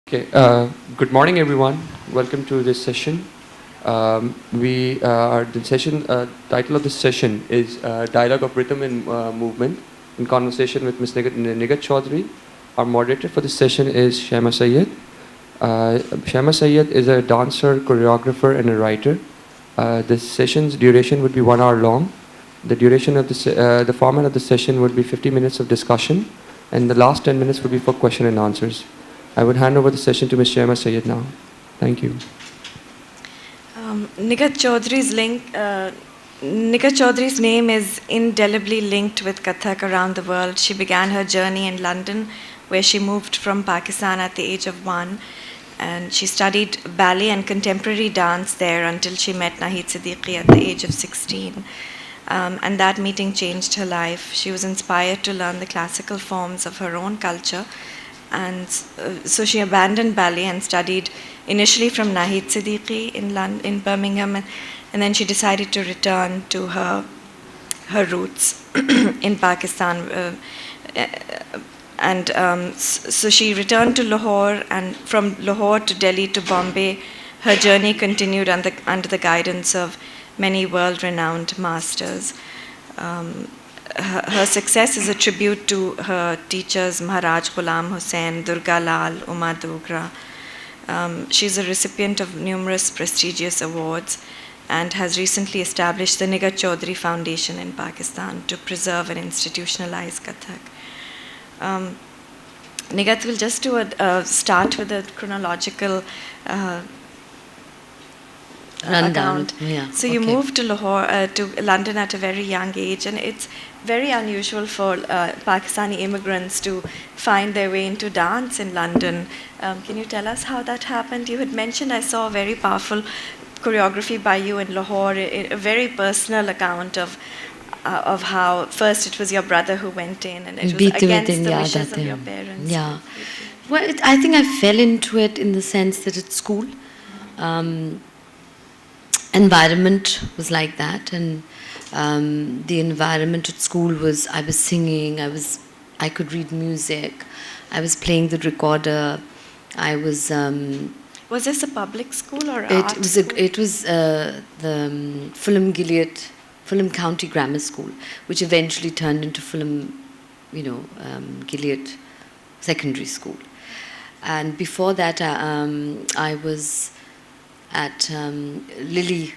Okay, good morning, everyone. Welcome to this session. The session title of this session is Dialogue of Rhythm and Movement in conversation with Ms. Nighat Chaudhry. Our moderator for this session is Shayma Saiyid. Shayma Saiyid is a dancer, choreographer, and a writer. This session's duration would be 1 hour long. The format of the session would be 50 minutes of discussion, and the last 10 minutes would be for question and answers. I would hand over the session to Ms. Shayma Sayyid now. Thank you. Nighat Chaudhry's name is indelibly linked with Kathak around the world. She began her journey in London, where she moved from Pakistan at the age of 1. And she studied ballet and contemporary dance there until she met Nighat at the age of 16. And that meeting changed her life. She was inspired to learn the classical forms of her own culture. And so she abandoned ballet and studied initially from Nahid Siddiqui in Birmingham, and then she decided to return to her roots in Pakistan. So she returned to Lahore, and from Lahore to Delhi to Bombay, her journey continued under the guidance of many world-renowned masters. Her success is a tribute to her teachers Maharaj Ghulam Hussain, Durga Lal, Uma Dogra. She's a recipient of numerous prestigious awards and has recently established the Nighat Chaudhry Foundation in Pakistan to preserve and institutionalize Kathak. Nighat will just do start with a chronological rundown. Yeah. So you moved to Lahore, to London at a very young age, and it's very unusual for Pakistani immigrants to find their way into dance in London. Can you tell us how that happened? You had mentioned I saw a very powerful choreography by you in Lahore, a very personal account of how first it was your brother who went in, and it was against the wishes of your parents. Yeah. Well, I think I fell into it in the sense that at school, environment was like that, and the environment at school was, I was singing, I could read music, I was playing the recorder, I was. Was this a public school or art school? It was the Fulham County Grammar School, which eventually turned into Fulham, Gilead Secondary School. And before that, I was at Lily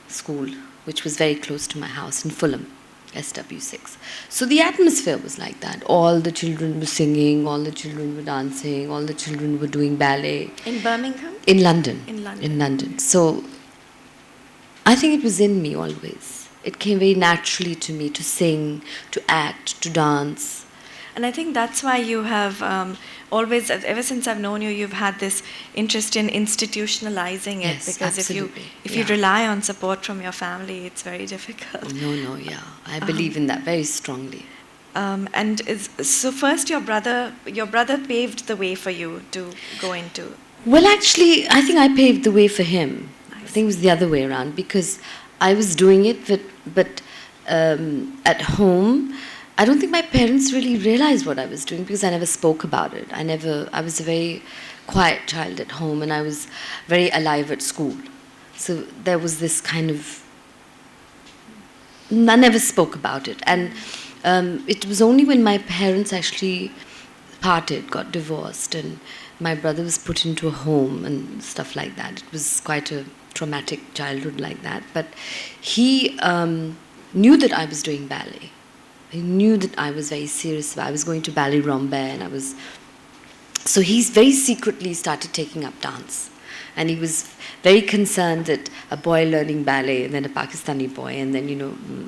School, which was very close to my house in Fulham, SW6. So the atmosphere was like that. All the children were singing, all the children were dancing, all the children were doing ballet. In Birmingham? In London. In London. So I think it was in me always. It came very naturally to me to sing, to act, to dance. And I think that's why you have always, ever since I've known you, you've had this interest in institutionalizing it. Yes, because absolutely. if you rely on support from your family, it's very difficult. No, yeah. I believe in that very strongly. So first your brother paved the way for you to go into... Well, actually, I think I paved the way for him. I think it was the other way around, because I was doing it, but at home, I don't think my parents really realized what I was doing because I never spoke about it. I was a very quiet child at home, and I was very alive at school. So there was this kind of, I never spoke about it. And it was only when my parents actually parted, got divorced, and my brother was put into a home and stuff like that. It was quite a traumatic childhood like that. But he knew that I was doing ballet. He knew that I was very serious. I was going to ballet Rambert, and so he's very secretly started taking up dance. And he was very concerned that a boy learning ballet, and then a Pakistani boy, and then,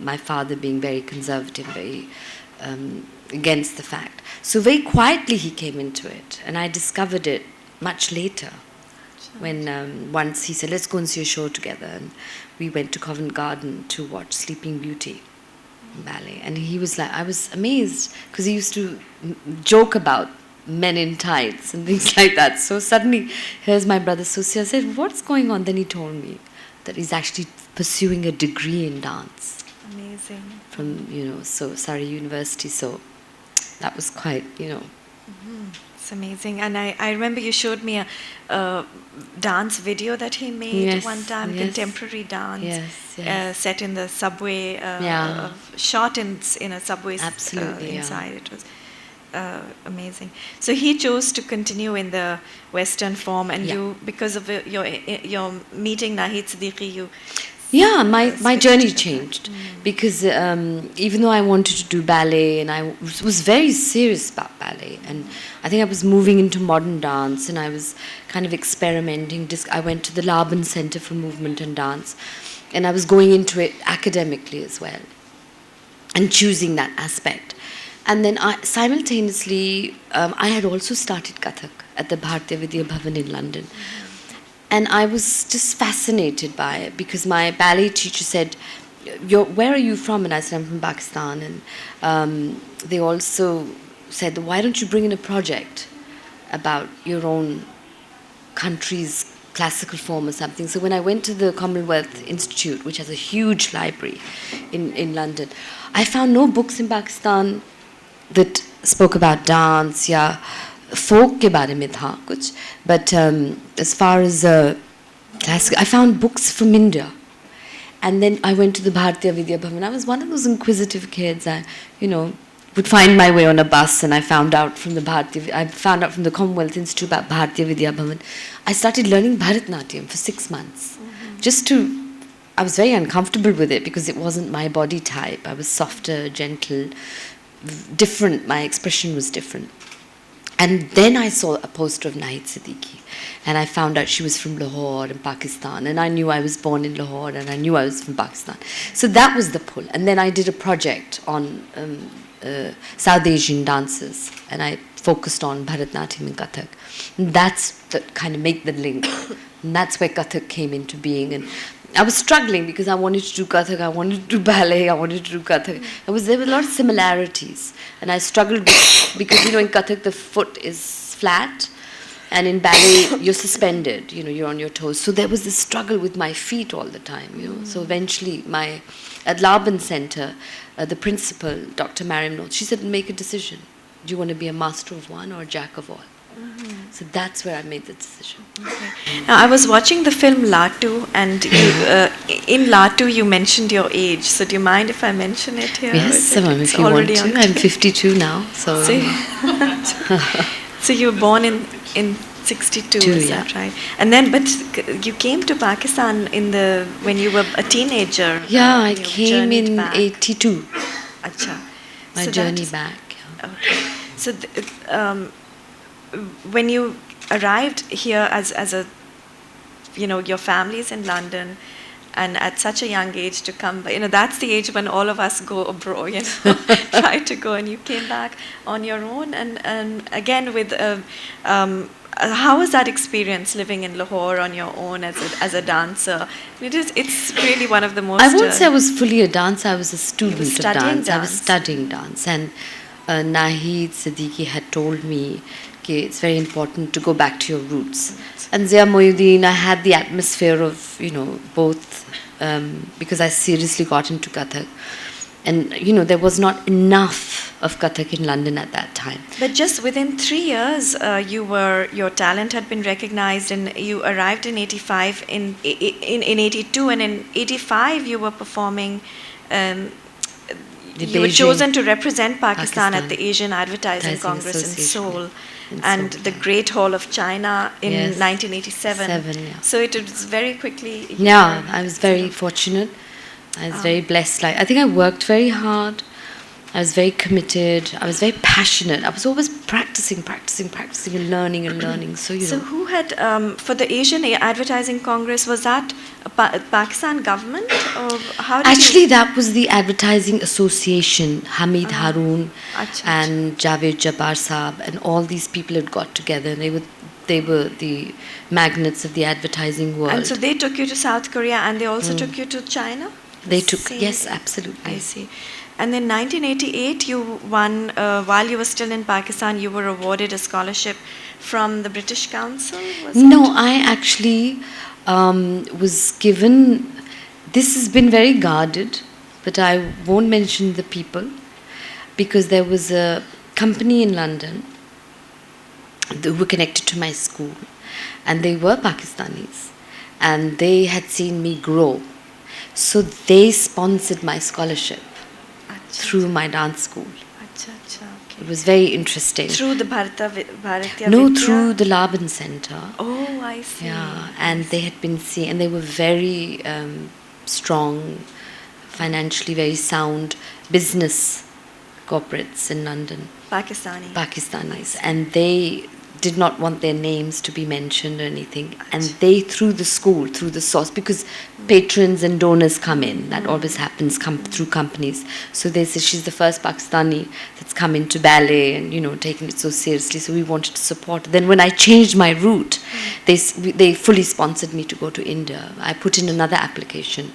my father being very conservative, very against the fact. So very quietly he came into it, and I discovered it much later. When once he said, let's go and see a show together, and we went to Covent Garden to watch Sleeping Beauty ballet, and he was like, I was amazed because he used to joke about men in tights and things like that. So suddenly here's my brother Susi. I said, what's going on? Then he told me that he's actually pursuing a degree in dance. Amazing. From Surrey University. So that was quite Mm-hmm. It's amazing. And I remember you showed me a dance video that he made Yes, one time, yes. contemporary dance, Yes. set in the subway, Yeah. shot in a subway Absolutely, yeah. inside. It was amazing. So he chose to continue in the Western form, and Yeah. you, because of your meeting Nahid Siddiqui, you Yeah, my switched journey to that. changed because even though I wanted to do ballet and I was very serious about ballet, and I think I was moving into modern dance and I was kind of experimenting. I went to the Laban Center for Movement and Dance, and I was going into it academically as well and choosing that aspect. And then simultaneously, I had also started Kathak at the Bharatiya Vidya Bhavan in London. And I was just fascinated by it because my ballet teacher said, where are you from? And I said, I'm from Pakistan. And they also said, why don't you bring in a project about your own country's classical form or something? So when I went to the Commonwealth Institute, which has a huge library in London, I found no books in Pakistan that spoke about dance, yeah. Folk के बारे में था कुछ, but as far as classic, I found books from India, and then I went to the Bharatiya Vidya Bhavan. I was one of those inquisitive kids. I, would find my way on a bus, and I found out from the Commonwealth Institute about Bharatiya Vidya Bhavan. I started learning Bharatnatyam for 6 months, I was very uncomfortable with it because it wasn't my body type. I was softer, gentle, different. My expression was different. And then I saw a poster of Nahid Siddiqui, and I found out she was from Lahore in Pakistan, and I knew I was born in Lahore, and I knew I was from Pakistan. So that was the pull. And then I did a project on South Asian dances, and I focused on Bharatnatyam and Kathak. And that's that kind of made the link. And that's where Kathak came into being. And I was struggling because I wanted to do Kathak, I wanted to do ballet, I wanted to do Kathak. There were a lot of similarities. And I struggled because, in Kathak the foot is flat, and in ballet you're suspended, you're on your toes. So there was this struggle with my feet all the time, So eventually at Laban Center, the principal, Dr. Mariam Noth, she said, make a decision. Do you want to be a master of one or a jack of all? So that's where I made the decision. Okay. Now, I was watching the film Latu, and in Latu you mentioned your age. So do you mind if I mention it here? Yes, if you want to. I'm 52 now. So so you were born in 62, is that right? And then, but you came to Pakistan when you were a teenager. Yeah, I came in 82. Acha. My journey back. Yeah. Okay. So when you arrived here as a, your family's in London, and at such a young age to come, that's the age when all of us go abroad, try to go, and you came back on your own, and again with, how was that experience living in Lahore on your own as a dancer? It's really one of the most... I won't say I was fully a dancer, I was a student of dance. I was studying dance, and Nahid Siddiqui had told me, it's very important to go back to your roots. And Zia Mohyuddin, I had the atmosphere of, both, because I seriously got into Kathak. And, there was not enough of Kathak in London at that time. But just within 3 years, your talent had been recognized, and you arrived in 85, in 82, and in 85 you were performing... you were chosen to represent Pakistan at the Asian Advertising Congress in Seoul, and the Great Hall of China in 1987. So it was very quickly... Yeah, I was very fortunate. I was very blessed. I think I worked very hard. I was very committed. I was very passionate. I was always practicing and learning. So who had, for the Asian Advertising Congress, was that Pakistan government? Or how did Actually, that was the Advertising Association. Hamid Haroon and Javed Jabbar Saab and all these people had got together. And they were the magnates of the advertising world. And so they took you to South Korea, and they also took you to China? They took, yes, absolutely. I see. And in 1988, you won, while you were still in Pakistan, you were awarded a scholarship from the British Council? No, I actually was given, this has been very guarded, but I won't mention the people, because there was a company in London who were connected to my school, and they were Pakistanis, and they had seen me grow. So they sponsored my scholarship through my dance school. Okay. It was very interesting. Through the Bharatiya No, Vidya? through the Laban Center. Oh, I see. Yeah, and they had been seeing, and they were very strong, financially very sound business corporates in London. Pakistanis, and they did not want their names to be mentioned or anything, and they, through the school, through the source, because patrons and donors come in, that always happens, come through companies, so they said she's the first Pakistani that's come into ballet and, you know, taken it so seriously, so we wanted to support. Then when I changed my route, they fully sponsored me to go to India. I put in another application.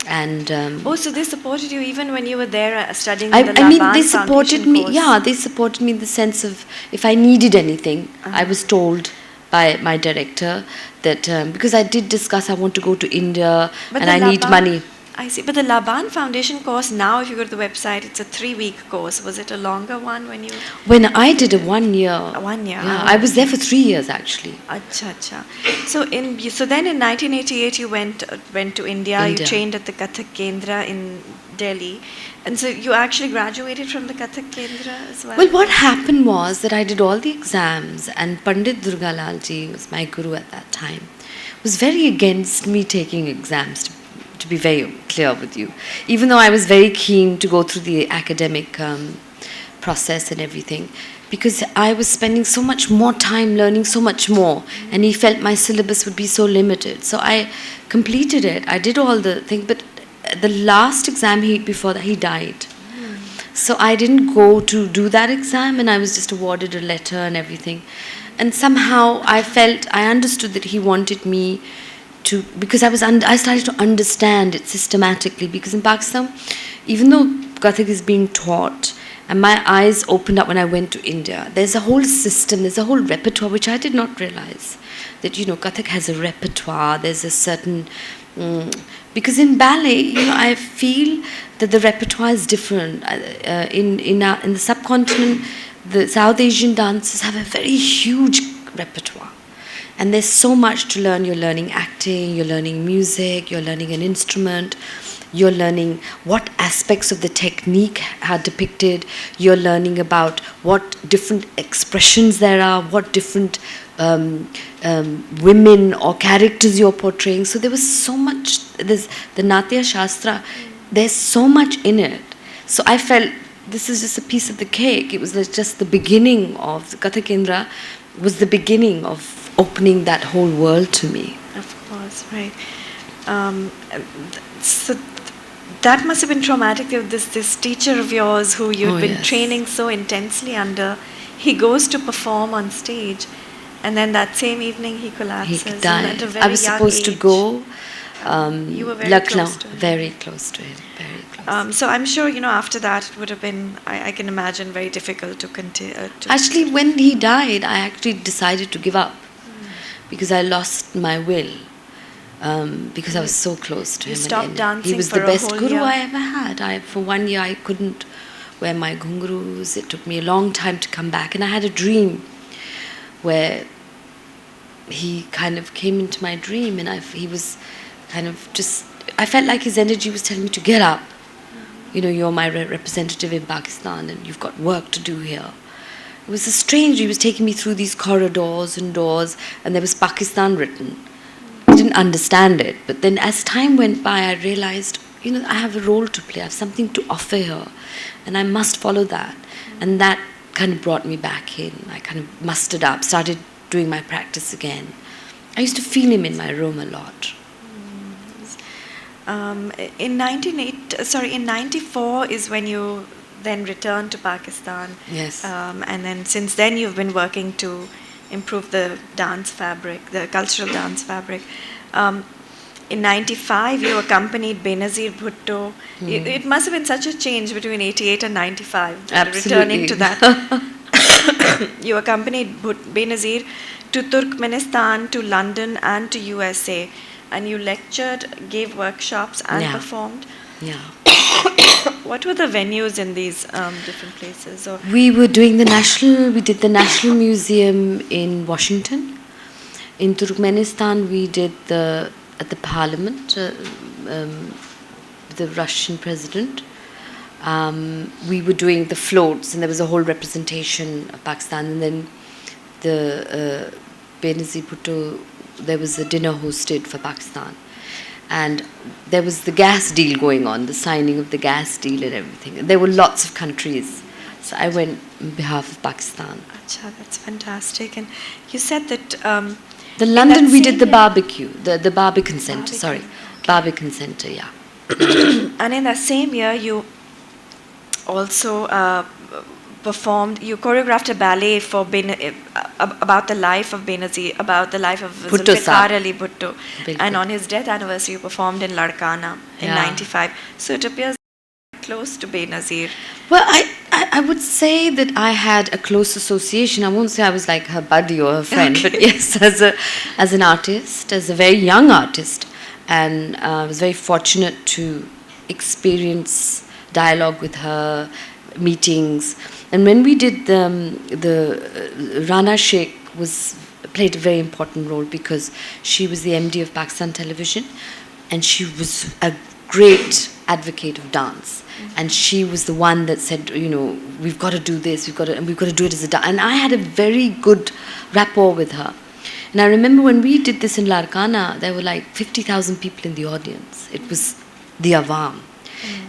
And so they supported you even when you were there studying I the mean, Laban they supported Foundation me. course? Yeah, they supported me in the sense of if I needed anything, I was told by my director that because I did discuss I want to go to India But and the I need Laban- money. I see. But the Laban Foundation course, now if you go to the website, it's a 3-week course. Was it a longer one when you... When I did a 1 year. 1 year. Yeah, I was there for 3 years actually. Acha. So then in 1988 you went to India. You India. trained at the Kathak Kendra in Delhi. And so you actually graduated from the Kathak Kendra as well? Well, what happened was that I did all the exams, and Pandit Durgalal ji was my guru at that time, was very against me taking exams, to be very clear with you. Even though I was very keen to go through the academic process and everything, because I was spending so much more time learning so much more, and he felt my syllabus would be so limited. So I completed it. I did all the thing, but the last exam before that he died. So I didn't go to do that exam, and I was just awarded a letter and everything. And somehow I understood that he wanted me to, because I started to understand it systematically, because in Pakistan, even though Kathak is being taught, and my eyes opened up when I went to India, there's a whole system, there's a whole repertoire, which I did not realize. That, you know, Kathak has a repertoire, there's a certain... because in ballet, you know, I feel that the repertoire is different. In the subcontinent, the South Asian dancers have a very huge repertoire. And there's so much to learn. You're learning acting, you're learning music, you're learning an instrument, you're learning what aspects of the technique are depicted, you're learning about what different expressions there are, what different women or characters you're portraying. So there was so much, there's the Natya Shastra, there's so much in it. So I felt this is just a piece of the cake. It was just the beginning of the Kathak Kendra, was the beginning of opening that whole world to me. Of course, right. So that must have been traumatic. This teacher of yours who you'd been training so intensely under, he goes to perform on stage, and then that same evening he collapses. He died. At a very I was young supposed to age. go. You were very Lucknow, close to him. very close to him, very close. So I'm sure, you know, after that it would have been, I can imagine, very difficult to continue. Actually, when he died, I actually decided to give up because I lost my will. Because I was so close to You him. stopped dancing he was for the a best whole guru year? I ever had. For 1 year, I couldn't wear my ghungroos. It took me a long time to come back. And I had a dream where he kind of came into my dream, and he was kind of just... I felt like his energy was telling me to get up. You know, you're my representative in Pakistan, and you've got work to do here. It was strange. He was taking me through these corridors and doors, and there was Pakistan written. I didn't understand it, but then as time went by, I realized, you know, I have a role to play. I have something to offer here, and I must follow that. And that kind of brought me back in. I kind of mustered up, started doing my practice again. I used to feel him in my room a lot. In 94 is when you then returned to Pakistan. Yes. And then since then you've been working to improve the dance fabric, the cultural dance fabric. In 95 you accompanied Benazir Bhutto. It must have been such a change between 88 and 95. Absolutely. Returning to that. You accompanied Benazir to Turkmenistan, to London and to USA. And you lectured, gave workshops and performed. Yeah. What were the venues in these different places? Or We were doing we did the National Museum in Washington. In Turkmenistan, we did at the parliament, the Russian president. We were doing the floats, and there was a whole representation of Pakistan. And then the Benazir Bhutto, there was a dinner hosted for Pakistan. And there was the gas deal going on, the signing of the gas deal and everything. And there were lots of countries. So I went on behalf of Pakistan. Acha, that's fantastic. And you said that The London, we did the barbecue, the Barbican Centre, sorry. Barbican Centre, yeah. and in that same year, you also performed, you choreographed a ballet for about the life of Benazir, about the life of Bhutto Zulfikar Saab. Ali Bhutto. And on his death anniversary, you performed in Larkana in Yeah. 95. So it appears close to Benazir. Well, I would say that I had a close association. I won't say I was like her buddy or her friend, but yes, as an artist, as a very young artist. And I was very fortunate to experience dialogue with her, meetings. And when we did the Rana Sheikh played a very important role because she was the MD of Pakistan Television, and she was a great advocate of dance. And she was the one that said, we've got to do this, we've got to do it as a dance. And I had a very good rapport with her. And I remember when we did this in Larkana, there were like 50,000 people in the audience. It was the Awam.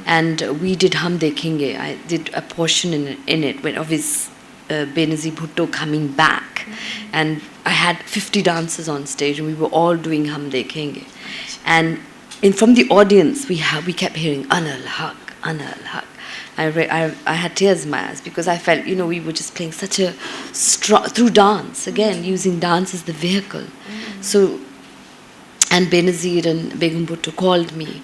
And we did Hum Dekhenge. I did a portion in it when of his Benazir Bhutto coming back. And I had 50 dancers on stage, and we were all doing Hum Dekhenge. And from the audience, we kept hearing Anal Haq, Anal Haq. I had tears in my eyes because I felt, we were just playing such a through dance, again, using dance as the vehicle. So, and Benazir and Begum Bhutto called me,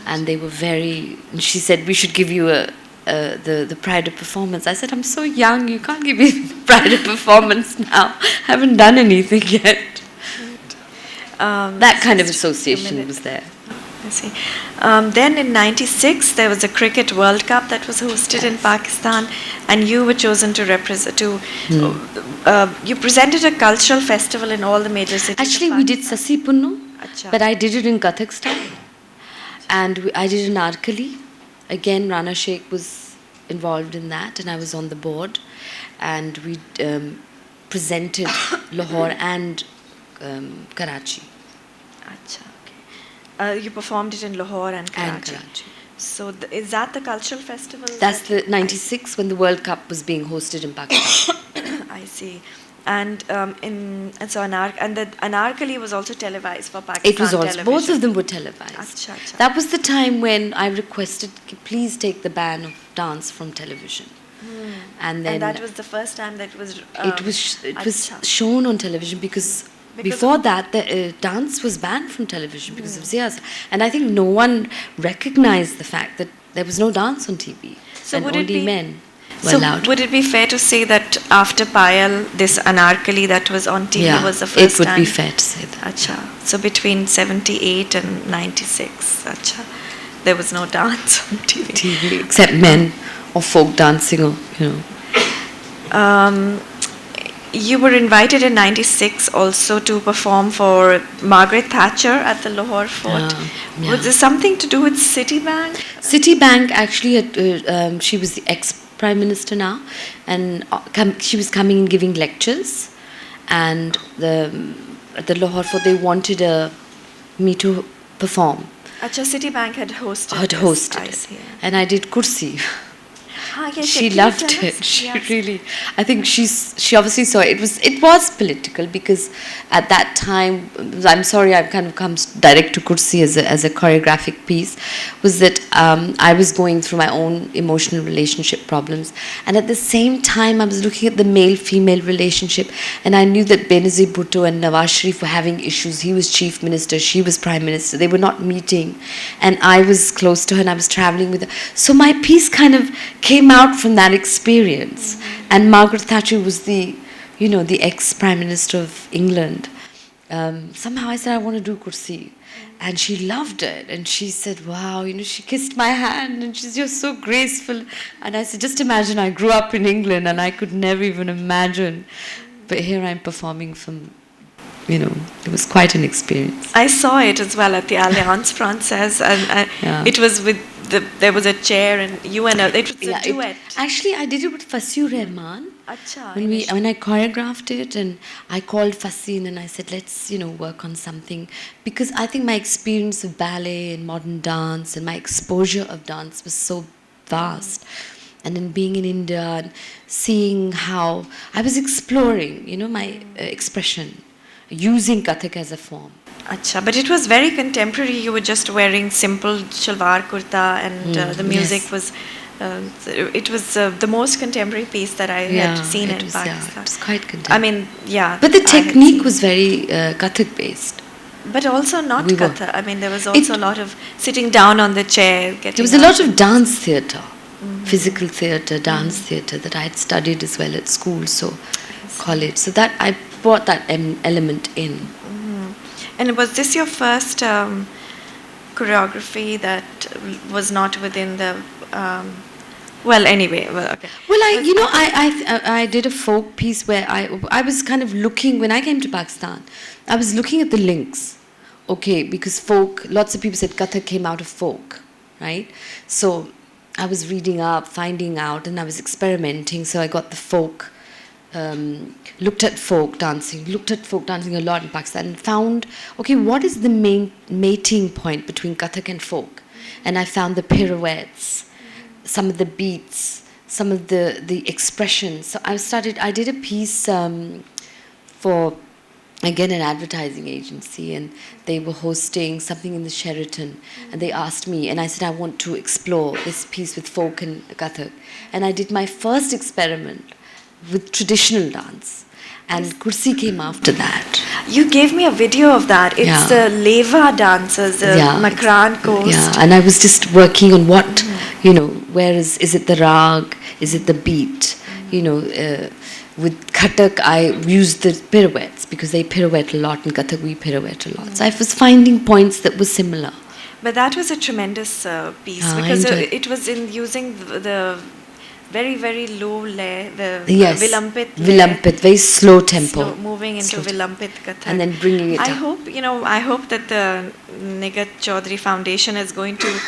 and they were and she said, we should give you the Pride of Performance. I said, I'm so young, you can't give me the Pride of Performance now. I haven't done anything yet. That kind of association was there. I see. Then in 96, there was a Cricket World Cup that was hosted in Pakistan, and you were chosen to represent. You presented a cultural festival in all the major cities. Actually, we did Sasi Punnu, but I did it in Kathak style. And I did an Arkali. Again, Rana Sheikh was involved in that, and I was on the board. And we presented Lahore and Karachi. Acha, okay. You performed it in Lahore and Karachi. So is that the cultural festival? That's the 96 when the World Cup was being hosted in Pakistan. I see. And so the Anarkali was also televised for Pakistan. It was also television. Both of them were televised. Acha. That was the time when I requested, please take the ban of dance from television. And then that was the first time that was. It was shown on television because before that the dance was banned from television because of Zia's. And I think no one recognized the fact that there was no dance on TV, and only men were allowed. Would it be fair to say that after Payal, this Anarkali that was on TV was the first time? It would be fair to say that. Acha. So between 78 and 96, acha, there was no dance on TV. Except men or folk dancing, or You were invited in 96 also to perform for Margaret Thatcher at the Lahore Fort. Yeah. Was this something to do with Citibank? Citibank actually, she was the ex-Prime Minister now, and she was coming and giving lectures. And at the Lahore Fort, they wanted me to perform. Acha, Citibank had hosted it. I see. And I did Kursi. Yes, She loved it. She really, I think she obviously saw it. It was political because at that time, I'm sorry, I've kind of come direct to Kursi as a choreographic piece, was that I was going through my own emotional relationship problems, and at the same time I was looking at the male-female relationship, and I knew that Benazir Bhutto and Nawaz Sharif were having issues. He was chief minister, she was prime minister. They were not meeting, and I was close to her, and I was traveling with her. So my piece kind of came out from that experience. And Margaret Thatcher was the ex-Prime Minister of England. Somehow I said, I want to do Kursi. And she loved it. And she said, wow, she kissed my hand and she's just so graceful. And I said, just imagine I grew up in England and I could never even imagine. But here I'm performing from, it was quite an experience. I saw it as well at the Alliance Francaise, and it was there was a chair and you and it was a duet. Actually, I did it with Fasur Rahman. Acha, When I choreographed it, and I called Fasin and I said, let's work on something, because I think my experience of ballet and modern dance and my exposure of dance was so vast. And then being in India and seeing how I was exploring, my expression, using Kathak as a form. Acha, but it was very contemporary. You were just wearing simple shalwar kurta, and the music was. It was the most contemporary piece that I had seen in Pakistan. Yeah, it was quite contemporary. But the technique was very Kathak based. But also not Kathak. There was also a lot of sitting down on the chair. There was a lot of dance theatre, physical theatre, dance theatre that I had studied as well at school, college. So that I brought that element in. And was this your first choreography that was not within the? Okay. Well, I did a folk piece where I was kind of looking, when I came to Pakistan, I was looking at the links. Okay, because folk, lots of people said Kathak came out of folk, right? So I was reading up, finding out, and I was experimenting. So I got the folk. Looked at folk dancing a lot in Pakistan, and found, okay, what is the main mating point between Kathak and folk? And I found the pirouettes, some of the beats, some of the expressions. So I did a piece for, again, an advertising agency, and they were hosting something in the Sheraton, and they asked me, and I said, I want to explore this piece with folk and Kathak. And I did my first experiment with traditional dance, and Kursi came after that. You gave me a video of that. It's the Leva dancers, the Makran coast. Yeah, and I was just working on what, where is it the rag, is it the beat? With Kathak, I used the pirouettes because they pirouette a lot, and Kathak we pirouette a lot. So I was finding points that were similar. But that was a tremendous piece, because it was in using the very, very low lay, the Vilampit, very slow tempo. Moving into Vilampit Kathak. And then bringing it up. I hope that the Nighat Chaudhry Foundation is going to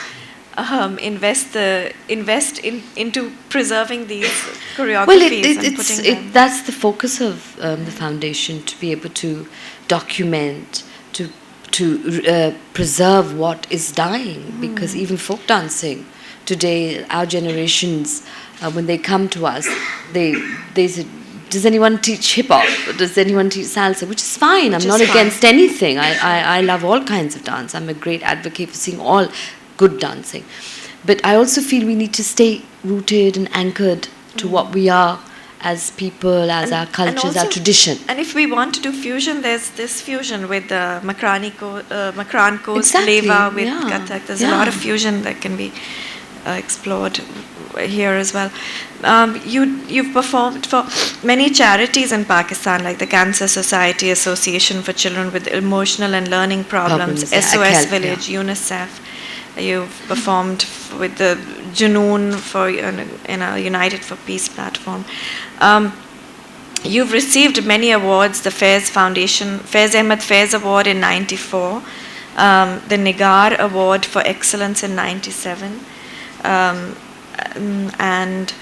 invest into preserving these choreographies. That's the focus of the foundation, to be able to document, to preserve what is dying, because even folk dancing today, our generations, when they come to us, they say, does anyone teach hip-hop? Does anyone teach salsa? Which is fine. I'm not against anything. I love all kinds of dance. I'm a great advocate for seeing all good dancing. But I also feel we need to stay rooted and anchored to what we are as people, as our cultures, our tradition. And if we want to do fusion, there's this fusion with the Makran Coast, Leva with Kathak. There's a lot of fusion that can be explored here as well. You've performed for many charities in Pakistan, like the Cancer Society, Association for Children with Emotional and Learning Problems, SOS Village, UNICEF. You've performed with the Junoon in a United for Peace platform. You've received many awards: the Faiz Foundation, Faiz Ahmed Faiz Award in '94, the Nigar Award for Excellence in '97. And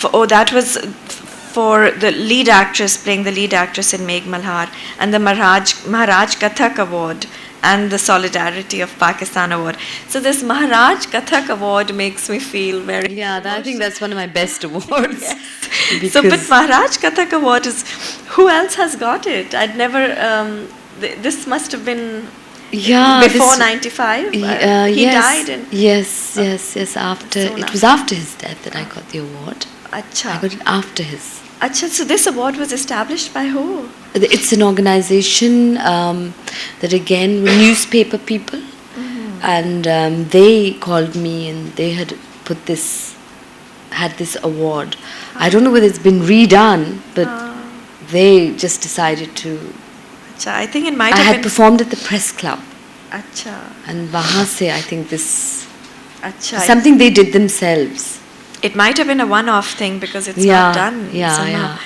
that was for the lead actress, playing the lead actress in Megh Malhar, and the Maharaj Kathak Award and the Solidarity of Pakistan Award. So this Maharaj Kathak Award makes me feel very I think that's one of my best awards. Yes. So, but Maharaj Kathak Award is, who else has got it? I'd never, this must have been before 95. He died in... Yes, after, it was after his death that I got the award. Acha. I got it after his. Acha, so this award was established by who? It's an organization that, again, were newspaper people, and they called me, and they had had this award. I don't know whether it's been redone, but they just decided to Acha, I think it might I have had been. performed at the press club, Acha, and wahan se I think this acha. something they did themselves. It might have been a one-off thing because it's Yeah, not done yeah, somehow.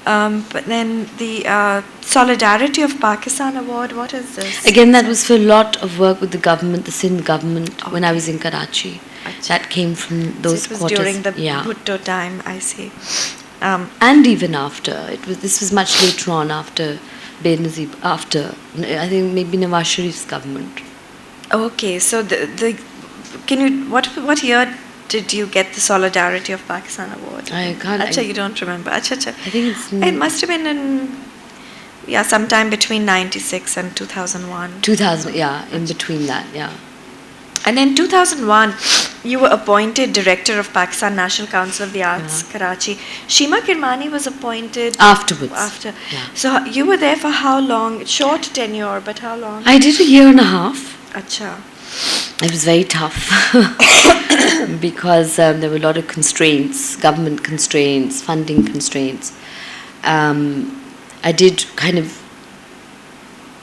yeah. But then the Solidarity of Pakistan Award, what is this? Again, that was for a lot of work with the government, the Sindh government, when I was in Karachi. Acha. That came from those So it was quarters. during the yeah. Bhutto time, I see. And even after. This was much later on, after Benazir, after, I think maybe Nawaz Sharif's government. Okay, so what year did you get the Solidarity of Pakistan Award? I can't. Acha, you don't remember. Acha, acha. I think it's It must have been sometime between 96 and 2001. 2000, yeah, in between that, yeah. And in 2001, you were appointed Director of Pakistan National Council of the Arts, Karachi. Shayma Kirmani was appointed Afterwards. After. Yeah. So you were there for how long? Short tenure, but how long? I did a year and a half. Acha. It was very tough because there were a lot of constraints, government constraints, funding constraints. I did kind of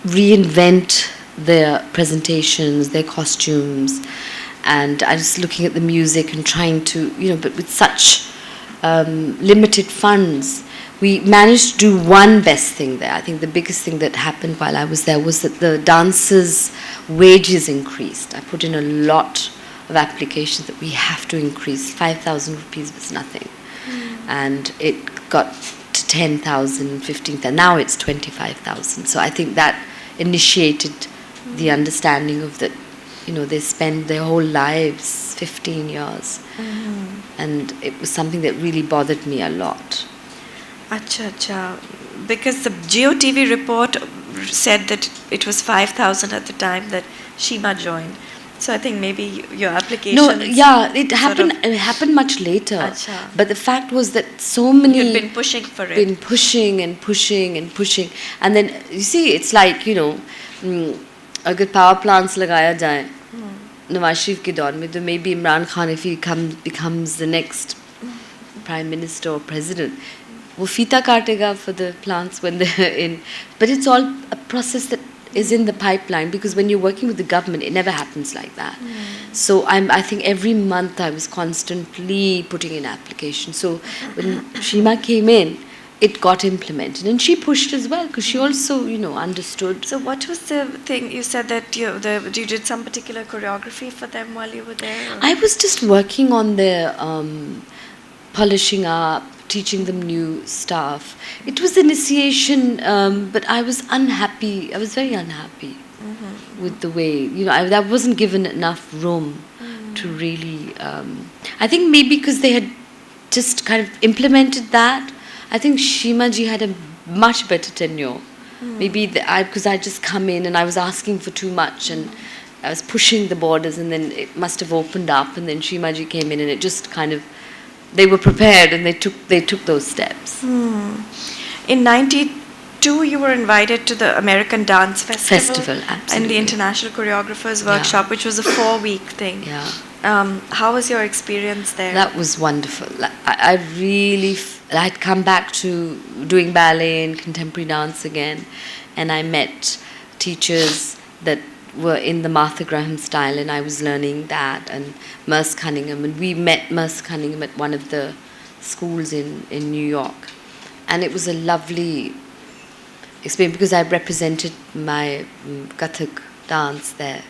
reinvent their presentations, their costumes, and I was looking at the music and trying to, but with such limited funds, we managed to do one best thing there. I think the biggest thing that happened while I was there was that the dancers' wages increased. I put in a lot of applications that we have to increase. 5,000 rupees was nothing. And it got to 10,000, 15,000. Now it's 25,000. So I think that initiated the understanding of that, they spend their whole lives, 15 years. And it was something that really bothered me a lot. Acha, acha. Because the GeoTV report said that it was 5,000 at the time that Shayma joined. So I think maybe your application. No, yeah, it happened. It happened much later. Acha. But the fact was that so many. You'd been pushing for it. Been pushing and pushing and pushing, and then you see, it's like अगर power plants लगाया जाए, Nawaz Sharif के दौर में, तो maybe Imran Khan, if he becomes the next prime minister or president, वो फीता काटेगा for the plants when they're in. But it's all a process that is in the pipeline, because when you're working with the government, it never happens like that. So I think every month I was constantly putting in applications. So when Shayma came in, it got implemented, and she pushed as well, because she also understood. So what was the thing? You said that you did some particular choreography for them while you were there? Or? I was just working on their polishing up, teaching them new stuff. It was initiation, but I was unhappy. I was very unhappy with the way, I wasn't given enough room to really, I think maybe because they had just kind of implemented that. I think Shayma ji had a much better tenure. Maybe because I just come in and I was asking for too much, and I was pushing the borders, and then it must have opened up, and then Shayma ji came in, and it just kind of, they were prepared, and they took those steps. In 92, you were invited to the American Dance Festival. Absolutely. And the International Choreographers Workshop, which was a 4-week thing. Yeah. How was your experience there? That was wonderful. I really, I'd come back to doing ballet and contemporary dance again, and I met teachers that were in the Martha Graham style, and I was learning that, and Merce Cunningham, and we met Merce Cunningham at one of the schools in New York, and it was a lovely experience because I represented my Kathak dance there,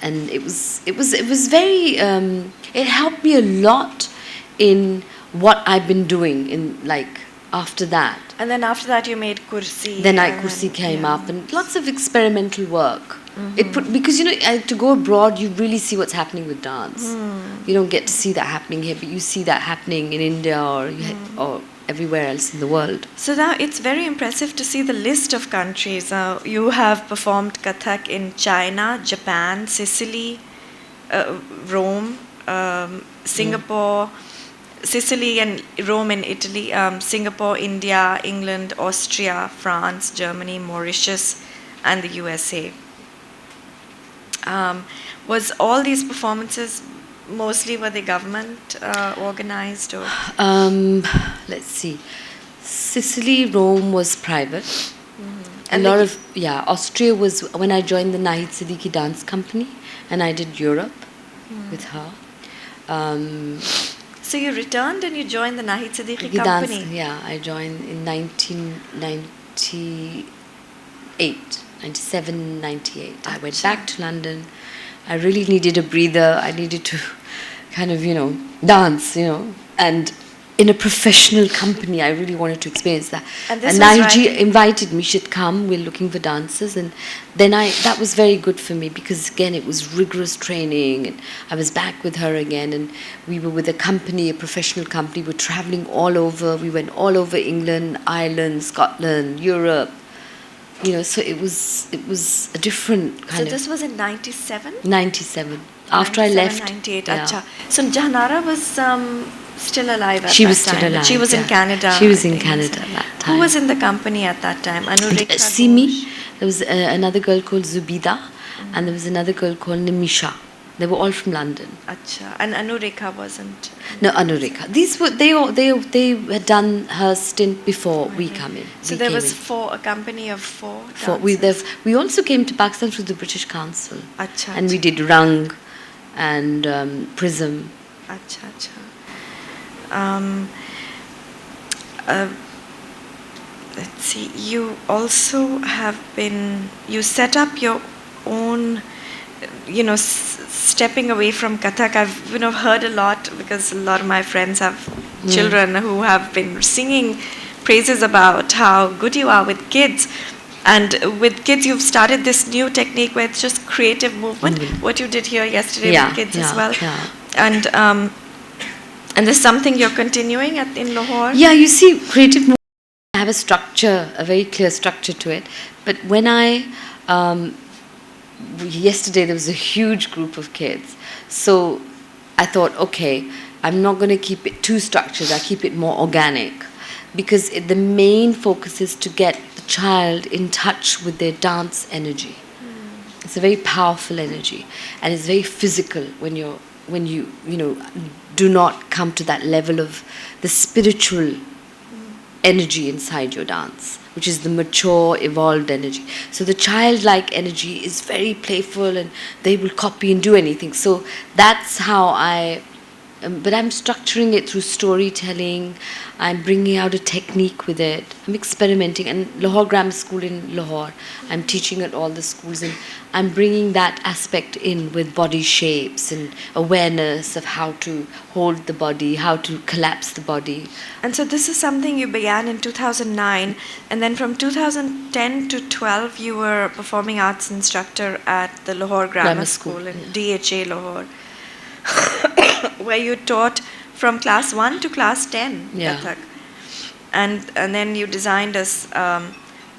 and it was very it helped me a lot in what I've been doing after that. And then after that you made Kursi. Then Kursi came up, and lots of experimental work. Because to go abroad, you really see what's happening with dance. You don't get to see that happening here, but you see that happening in India or everywhere else in the world. So now it's very impressive to see the list of countries. You have performed Kathak in China, Japan, Sicily, Rome, Singapore, Sicily and Rome in Italy, Singapore, India, England, Austria, France, Germany, Mauritius, and the USA. Was all these performances mostly were they government organized or? Let's see. Sicily, Rome was private. A lot of, yeah, Austria was when I joined the Nighat Siddiqui dance company, and I did Europe with her. So you returned and you joined the Nighat Siddiqui The company. dance, yeah, I joined in 1998, 97, 98. I went back to London. I really needed a breather. I needed to kind of, dance, and in a professional company, I really wanted to experience that. And this And was Naiji right- invited me, she'd come, we're looking for dancers. And then that was very good for me because, again, it was rigorous training. And I was back with her again. And we were with a company, a professional company. We were traveling all over. We went all over England, Ireland, Scotland, Europe. So it was a different kind So of... this was in 97? 97. After I left. 98. Yeah. Acha. So Jahanara was still alive at She that was still time. alive. She was in yeah. Canada. She was I in think. Canada at that time. Who was in the company at that time? Anureka Simi. Ghosh? There was another girl called Zubida, and there was another girl called Nimisha. They were all from London. Acha. And Anureka wasn't. No, Anureka. These were they had done her stint before we come in. So we there came was in. a company of four We dancers. we also came to Pakistan through the British Council, Acha, and we did Rang and Prism. Acha, acha. Let's see. You also have been. You set up your own. Stepping away from Kathak. I've heard a lot because a lot of my friends have children who have been singing praises about how good you are with kids. And with kids, you've started this new technique where it's just creative movement. What you did here yesterday with kids as well. Yeah. And there's something you're continuing in Lahore? Yeah, you see, creative movement, I have a structure, a very clear structure to it. But when yesterday there was a huge group of kids. So I thought, okay, I'm not going to keep it too structured. I keep it more organic. Because the main focus is to get the child in touch with their dance energy. It's a very powerful energy. And it's very physical when you do not come to that level of the spiritual energy inside your dance, which is the mature, evolved energy. So the childlike energy is very playful and they will copy and do anything. So that's how but I'm structuring it through storytelling. I'm bringing out a technique with it. I'm experimenting. And Lahore Grammar School in Lahore, I'm teaching at all the schools. And I'm bringing that aspect in with body shapes and awareness of how to hold the body, how to collapse the body. And so this is something you began in 2009. And then from 2010 to 12, you were performing arts instructor at the Lahore Grammar School in DHA Lahore. Where you taught from class 1 to class 10 Kathak. And then you designed a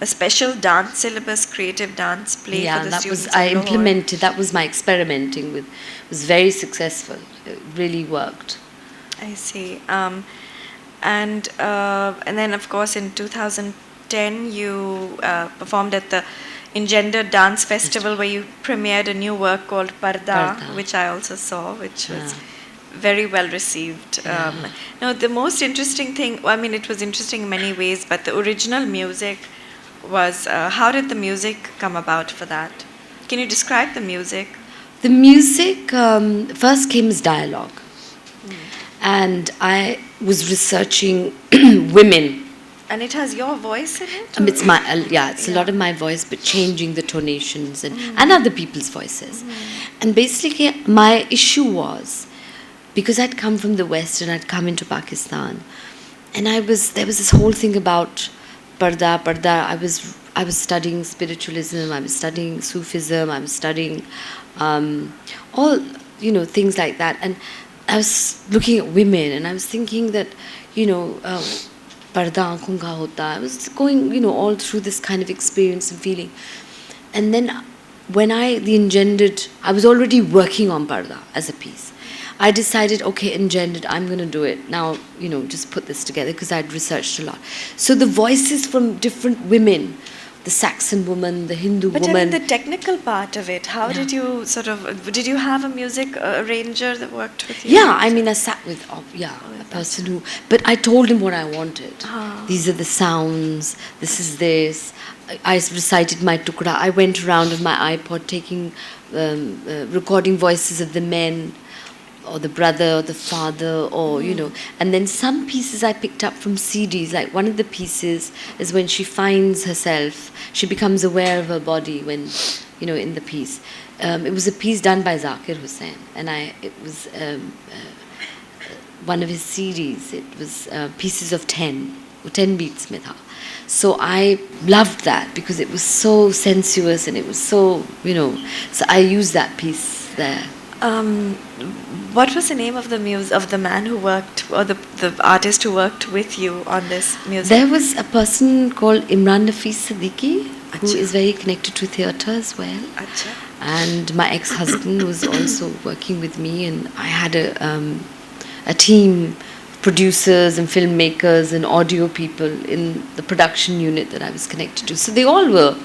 special dance syllabus, creative dance play for the students. I implemented, that was my experimenting with. It was very successful. It really worked. I see. And then of course in 2010 you performed at the Engendered Dance Festival where you premiered a new work called Parda, which I also saw, which was very well received. Now, the most interesting thing, it was interesting in many ways, but the original music was, how did the music come about for that? Can you describe the music? The music first came as dialogue. And I was researching women. And it has your voice in it? It's it's a lot of my voice, but changing the tonations and other people's voices. And basically, my issue was, because I'd come from the West and I'd come into Pakistan, and there was this whole thing about parda. I was studying spiritualism, I was studying Sufism, I was studying all things like that, and I was looking at women, and I was thinking that parda aankhon ka hota. I was going all through this kind of experience and feeling, and then when I was already working on parda as a piece. I decided, okay, Engendered, I'm going to do it. Now, just put this together because I'd researched a lot. So the voices from different women, the Saxon woman, the Hindu woman. But the technical part of it, how did you did you have a music arranger that worked with you? Yeah, I sat with, a person who, but I told him what I wanted. These are the sounds, this is this. I recited my tukra. I went around on my iPod taking, recording voices of the men, or the brother, or the father, or, you know. And then some pieces I picked up from CDs. Like one of the pieces is when she finds herself, she becomes aware of her body when, you know, in the piece. It was a piece done by Zakir Hussain, and it was one of his CDs. It was pieces of 10 beats mein tha. So I loved that because it was so sensuous and it was so, you know, so I used that piece there. What was the name of the man who worked, or the artist who worked with you on this music? There was a person called Imran Nafis Siddiqui, who Achha. is very connected to theatre as well. Achha. And my ex-husband was also working with me, and I had a team of producers and filmmakers and audio people in the production unit that I was connected to. So they all were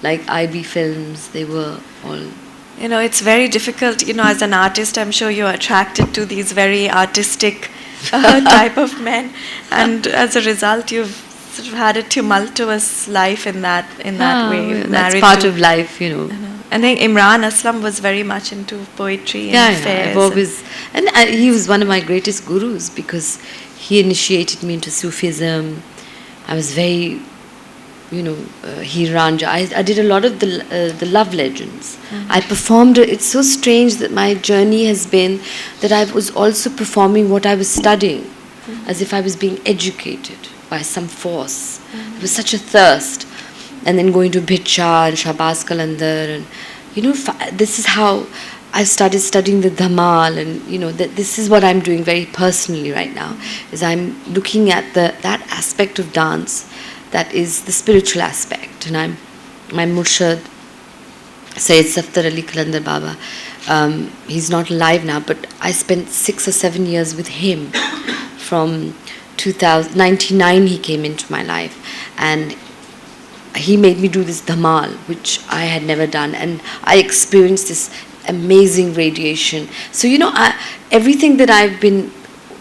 like IB Films. They were all. You know, it's very difficult, you know, as an artist, I'm sure you're attracted to these very artistic type of men, and as a result, you've sort of had a tumultuous life in that way. That's married part to, of life, you know. I think Imran Aslam was very much into poetry and fairs. I've always, and he was one of my greatest gurus because he initiated me into Sufism. I was very, you know, Hiranja. I did a lot of the love legends. Mm-hmm. I performed. It's so strange that my journey has been that I was also performing what I was studying, as if I was being educated by some force. It was such a thirst. And then going to Bhicha and Shahbaz Qalandar, and, you know, this is how I started studying the Dhamal, and, you know, that this is what I'm doing very personally right now, is I'm looking at that aspect of dance that is the spiritual aspect. And my Murshid, Sayyid Safdar Ali Qalandar Baba, he's not alive now, but I spent 6 or 7 years with him. From 1999 he came into my life, and he made me do this dhamal, which I had never done, and I experienced this amazing radiation. So, you know, everything that I've been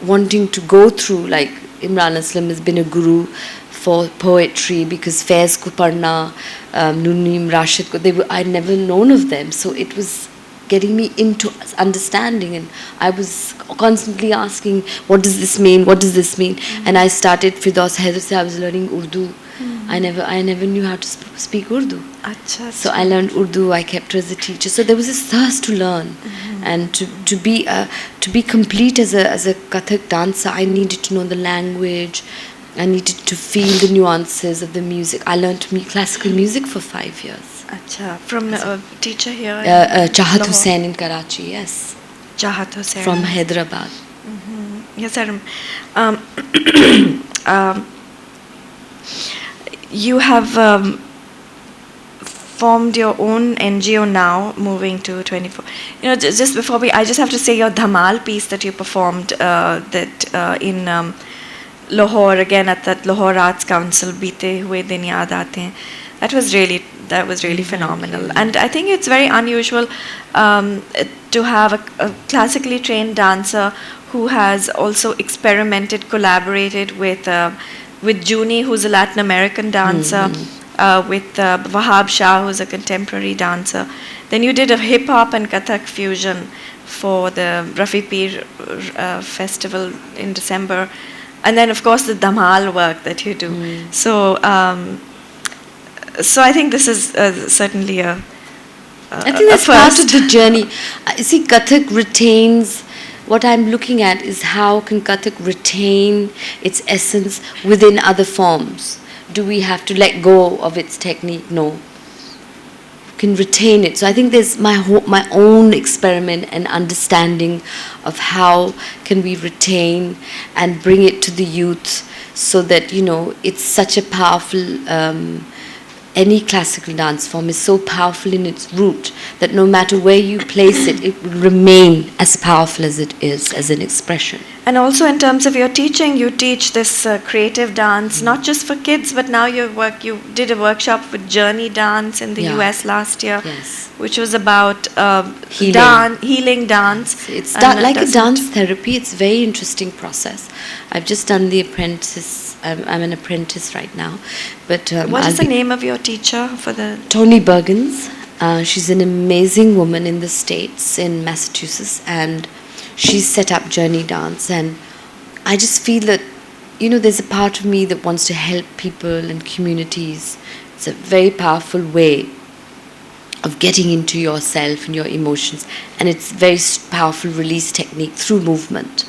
wanting to go through, like Imran Aslam has been a guru for poetry, because Faiz ko Parna, Nunim Rashid ko, I'd never known of them, so it was getting me into understanding, and I was constantly asking, what does this mean, what does this mean? And I started Firdaus Haider se I was learning Urdu. I never knew how to speak Urdu. Achha, So I learned Urdu. I kept her as a teacher. So there was this thirst to learn, and to be complete as a Kathak dancer. I needed to know the language. I needed to feel the nuances of the music. I learned classical music for 5 years. Achha. From a teacher here? Chahat Lahore. Hussain in Karachi, yes. Chahat Hussain. From Hyderabad. Yes, I you have formed your own NGO now, moving to 24. You know, just before I just have to say your Dhamal piece that you performed in Lahore, again at that Lahore Arts Council, Beete Hue Din Yaad Aate Hain. That was really phenomenal. And I think it's very unusual to have a classically trained dancer who has also experimented, collaborated with Juni, who's a Latin American dancer, with Wahab Shah, who's a contemporary dancer. Then you did a hip hop and Kathak fusion for the Rafi Pir festival in December. And then, of course, the Dhamal work that you do. So I think this is certainly I think that's part of the journey. You see, Kathak retains, what I'm looking at is how can Kathak retain its essence within other forms. Do we have to let go of its technique? No. Can retain it. So I think there's my own experiment and understanding of how can we retain and bring it to the youth, so that, you know, it's such a powerful, any classical dance form is so powerful in its root that no matter where you place it, it will remain as powerful as it is as an expression. And also in terms of your teaching, you teach this creative dance, not just for kids, but now you did a workshop with Journey Dance in the Yeah. US last year, Yes. which was about Healing. healing dance. It's And like a doesn't- dance therapy. It's a very interesting process. I've just done the apprentice. I'm an apprentice right now. But What I'll is the be- name of your teacher for the... Toni Bergens. She's an amazing woman in the States, in Massachusetts, and she's set up Journey Dance. And I just feel that, there's a part of me that wants to help people and communities. It's a very powerful way of getting into yourself and your emotions, and it's very powerful release technique through movement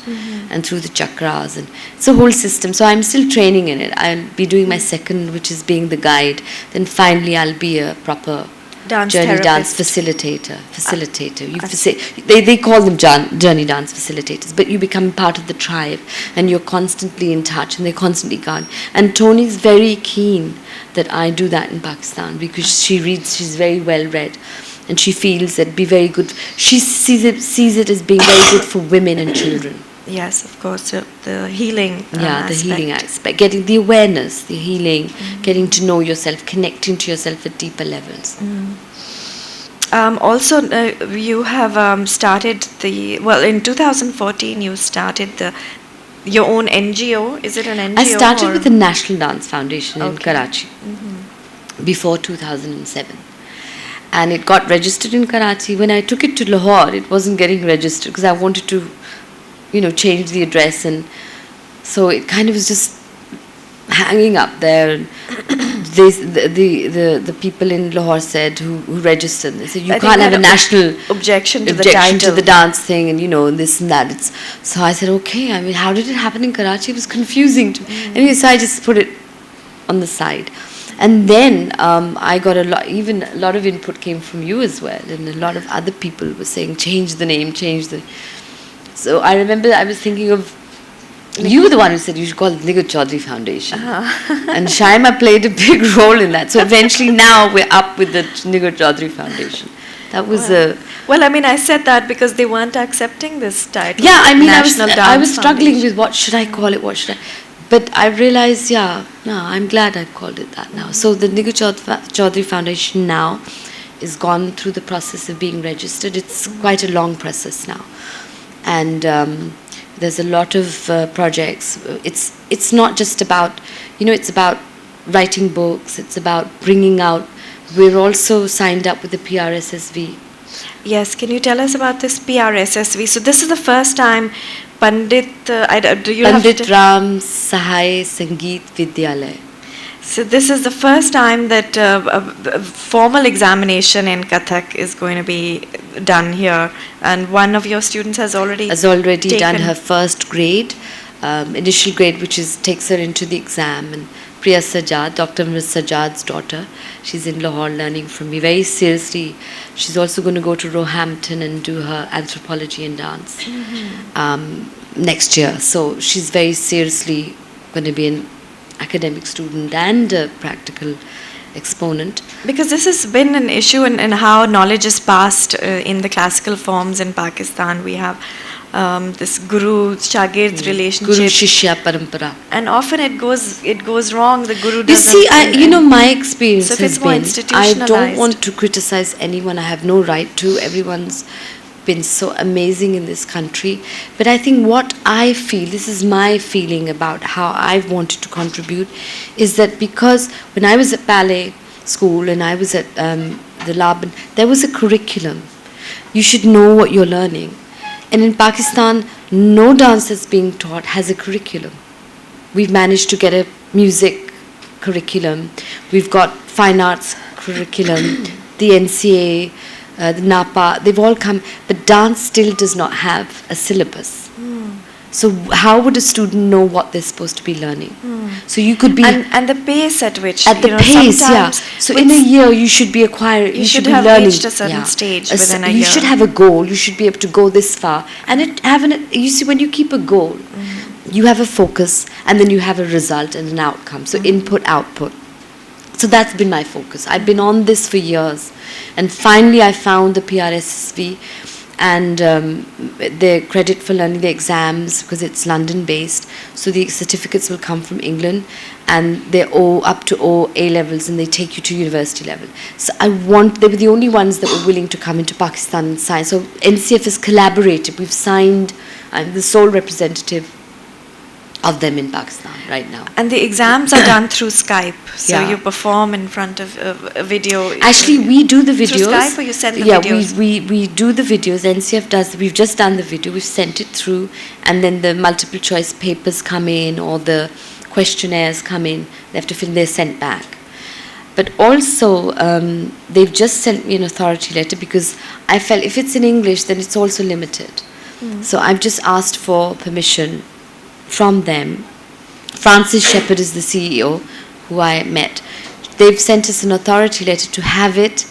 and through the chakras, and it's a whole system. So I'm still training in it. I'll be doing my second, which is being the guide. Then finally I'll be a proper Dance journey dance therapist. facilitator. They call them journey dance facilitators, but you become part of the tribe, and you're constantly in touch, and they're constantly gone. And Tony's very keen that I do that in Pakistan, because she's very well read, and she feels that be very good. She sees it as being very good for women and children. Yes, of course, the healing The healing aspect, getting the awareness, the healing, getting to know yourself, connecting to yourself at deeper levels. Also, you have started in 2014 you started your own NGO. Is it an NGO? I started with the National Dance Foundation in Okay. Karachi before 2007. And it got registered in Karachi. When I took it to Lahore, it wasn't getting registered because I wanted to, change the address. And so it kind of was just hanging up there. And the people in Lahore said, who registered, they said, you can't have a national objection to the objection to title. the dance thing, and this and that. So I said, okay, how did it happen in Karachi? It was confusing to me. Anyway, so I just put it on the side. And then I got a lot of input came from you as well, and a lot of other people were saying, change the name, So I remember I was thinking of, you were the one who said you should call it Nighat Chaudhry Foundation. And Shayma played a big role in that. So eventually now we're up with the Nighat Chaudhry Foundation. That was Well, I said that because they weren't accepting this title. Yeah, National Dance I was struggling Foundation. with what should I call it, But I realized, I'm glad I've called it that now. So the Nighat Chaudhry Foundation now is gone through the process of being registered. It's quite a long process now. And there's a lot of projects. It's not just about, it's about writing books. It's about bringing out. We're also signed up with the PRSSV. Yes, can you tell us about this PRSSV? So this is the first time Pandit Ram Sahai Sangeet Vidyalaya. So this is the first time that a formal examination in Kathak is going to be done here, and one of your students has already done her first grade, initial grade, which takes her into the exam. And Priya Sajjad, Dr. Ms. Sajjad's daughter, she's in Lahore learning from me very seriously. She's also going to go to Roehampton and do her anthropology and dance next year. So she's very seriously going to be an academic student and a practical exponent. Because this has been an issue in how knowledge is passed in the classical forms in Pakistan. We have this guru-shagird relationship. Guru-shishya parampara. And often it goes wrong. The guru doesn't... You see, my experience so has been, I don't want to criticize anyone. I have no right to. Everyone's been so amazing in this country. But I think what I feel, this is my feeling about how I've wanted to contribute, is that because when I was at ballet school and I was at the Laban, there was a curriculum. You should know what you're learning. And in Pakistan, no dance that's being taught has a curriculum. We've managed to get a music curriculum. We've got fine arts curriculum, the NCA, the NAPA, they've all come, but dance still does not have a syllabus. So how would a student know what they're supposed to be learning? So you could be... And the pace at which... So in a year you should be acquiring... You should be have learning, reached a certain stage within a year. You should have a goal. You should be able to go this far. And you see, when you keep a goal, you have a focus, and then you have a result and an outcome. So input, output. So that's been my focus. I've been on this for years. And finally I found the PRSSV. and they're credit for learning the exams because it's London based. So the certificates will come from England, and they're up to A levels, and they take you to university level. So they were the only ones that were willing to come into Pakistan and sign. So NCF has collaborated. We've signed. I'm the sole representative of them in Pakistan right now. And the exams are done through Skype, so Yeah. you perform in front of a video. Actually, we do the videos. Through Skype, or you send the videos? We do the videos. NCF does. We've just done the video. We've sent it through, and then the multiple choice papers come in, or the questionnaires come in. They have to fill. They're sent back. But also, they've just sent me an authority letter because I felt if it's in English, then it's also limited. So I've just asked for permission from them. Francis Shepherd is the CEO who I met. They've sent us an authority letter to have it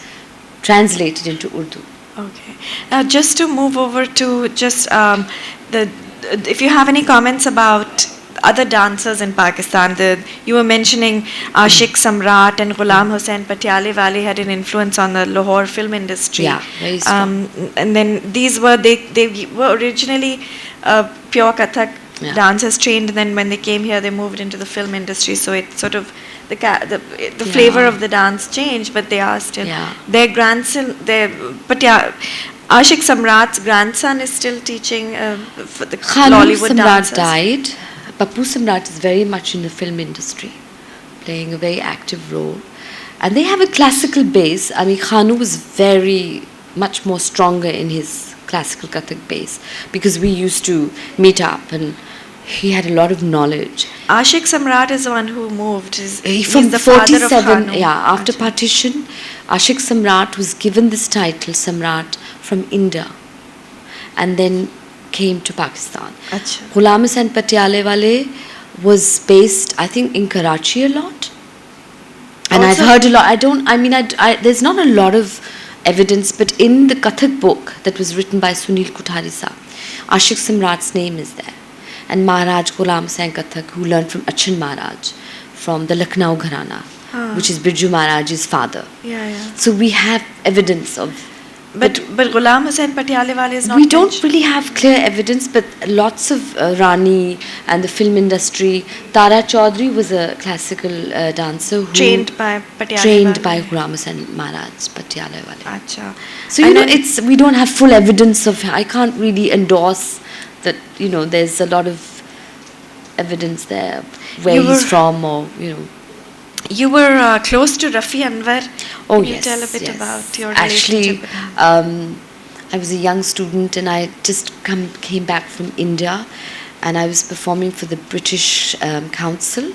translated into Urdu. Okay. Now, just to move over to just if you have any comments about other dancers in Pakistan, you were mentioning Ashiq Samrat and Ghulam Hussain Patiale Wale had an influence on the Lahore film industry. Yeah, very strong. And then they were originally pure Kathak dancers trained, and then when they came here, they moved into the film industry. So it sort of the flavor of the dance changed, but they are still their grandson. Ashiq Samrat's grandson is still teaching for the Lollywood Samrat dancers. died. Pappu Samrat is very much in the film industry, playing a very active role, and they have a classical base. I mean, Khanu was very much more stronger in his classical Kathak base because we used to meet up, and he had a lot of knowledge. Ashiq Samrat is the one who moved. He's From the father of 47, Khanu. after partition, Ashiq Samrat was given this title, Samrat, from India, and then came to Pakistan. Achha. Ghulam Hussain Patiale Wale was based, I think, in Karachi a lot. And Also- I've heard a lot. There's not a lot of evidence, but in the Kathak book that was written by Sunil Kothari Saab, Ashiq Samrat's name is there. And Maharaj Ghulam Hussain Kathak, who learned from Achan Maharaj, from the Lucknow Gharana, which is Birju Maharaj's father. Yeah. So we have evidence of. But Ghulam Hussain Patiale Wale is not. We don't really have clear evidence, but lots of Rani and the film industry. Tara Chaudhry was a classical dancer who trained by Patiale trained Wale. by Ghulam Hussain Maharaj Patiale Wale. Acha. So we don't have full evidence of. I can't really endorse that. There's a lot of evidence there where he's from, or. You were close to Rafi Anwar. Oh, Can you yes. tell a bit yes. about your Actually, relationship with him? I was a young student, and I just came back from India, and I was performing for the British Council,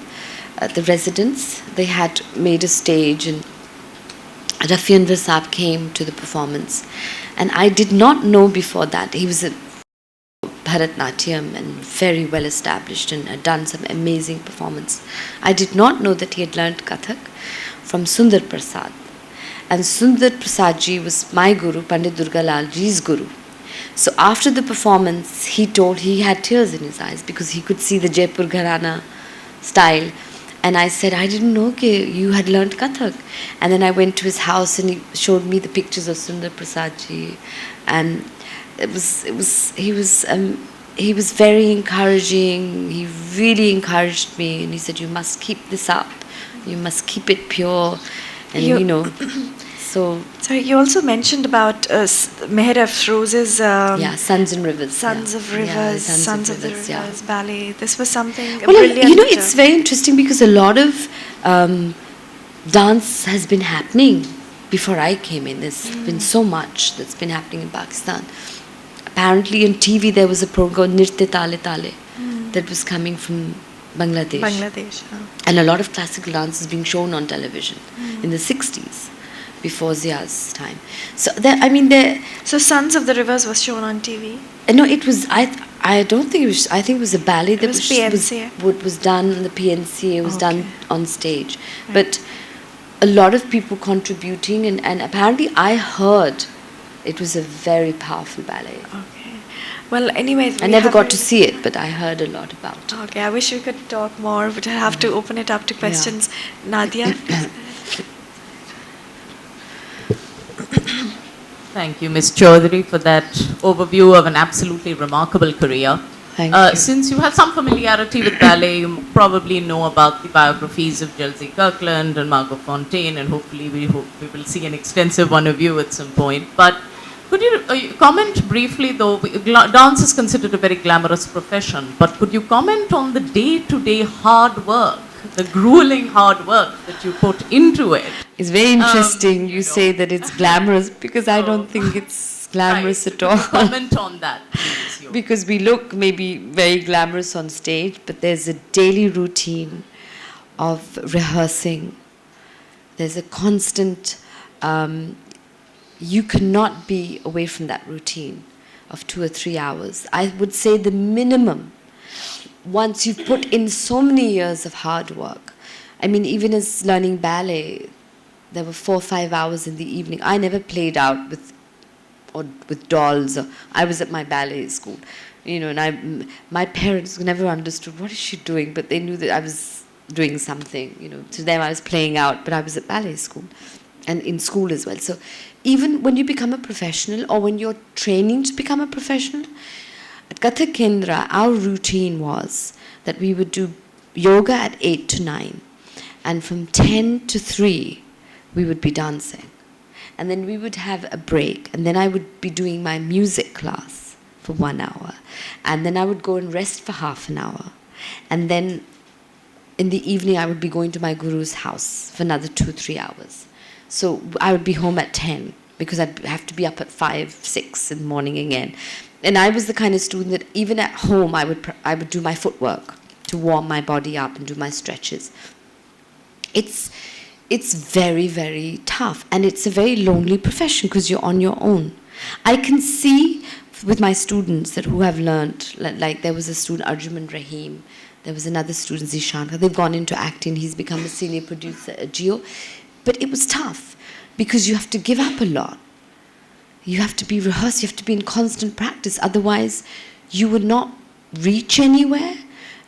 the residents. They had made a stage, and Rafi Anwar Saab came to the performance. And I did not know before that. He was a Bharatnatyam and very well established and had done some amazing performance. I did not know that he had learnt Kathak from Sundar Prasad. And Sundar Prasad ji was my guru, Pandit Durgalal ji's guru. So after the performance, he had tears in his eyes because he could see the Jaipur Gharana style. And I said, I didn't know you had learnt Kathak. And then I went to his house, and he showed me the pictures of Sundar Prasad ji. And he was very encouraging. He really encouraged me, and he said, you must keep this up. You must keep it pure. And so you also mentioned about Meher Afroz's Sons and Rivers. Sons of Rivers, Sons of the Rivers, Rivers ballet. This was something Well, brilliant. it's very interesting because a lot of dance has been happening before I came in. There's been so much that's been happening in Pakistan. Apparently on TV there was a program called Nirtya Tale Tale that was coming from Bangladesh. And a lot of classical dance is being shown on television in the 60s, before Zia's time. So So Sons of the Rivers was shown on TV? No, it was, I don't think it was, I think it was a ballet that was PNCA. was done on the PNCA, it was done on stage. Right. But a lot of people contributing, and apparently I heard it was a very powerful ballet. Okay. Well, anyways, I never got to see it, but I heard a lot about it. Okay, I wish we could talk more, but I have to open it up to questions. Nadia? Thank you, Ms. Chaudhry, for that overview of an absolutely remarkable career. Thank you. Since you have some familiarity with ballet, you probably know about the biographies of Jelzy Kirkland and Margot Fonteyn, and hopefully we will see an extensive one of you at some point. But could you comment briefly, though, dance is considered a very glamorous profession, but could you comment on the day-to-day hard work, the grueling hard work that you put into it? It's very interesting you know. say that it's glamorous, because I don't think it's glamorous Right. at all. Could you comment on that, please? Because we look maybe very glamorous on stage, but there's a daily routine of rehearsing. There's a constant, you cannot be away from that routine of 2 or 3 hours. I would say the minimum, once you've put in so many years of hard work. I mean, even as learning ballet, there were 4 or 5 hours in the evening. I never played out with dolls. I was at my ballet school, and my parents never understood what is she doing, but they knew that I was doing something. To them I was playing out, but I was at ballet school, and in school as well. So even when you become a professional, or when you're training to become a professional, at Kathak Kendra, our routine was that we would do yoga at 8 to 9, and from 10 to 3 we would be dancing. And then we would have a break, and then I would be doing my music class for 1 hour, and then I would go and rest for half an hour, and then in the evening I would be going to my guru's house for another 2-3 hours. So I would be home at 10, because I'd have to be up at 5-6 in the morning again. And I was the kind of student that even at home I would do my footwork to warm my body up and do my stretches. It's very, very tough, and it's a very lonely profession because you're on your own. I can see with my students that who have learned, like there was a student, Arjuman Rahim, there was another student, Zishan, they've gone into acting, he's become a senior producer at Geo. But it was tough because you have to give up a lot. You have to be rehearsed, you have to be in constant practice, otherwise you will not reach anywhere,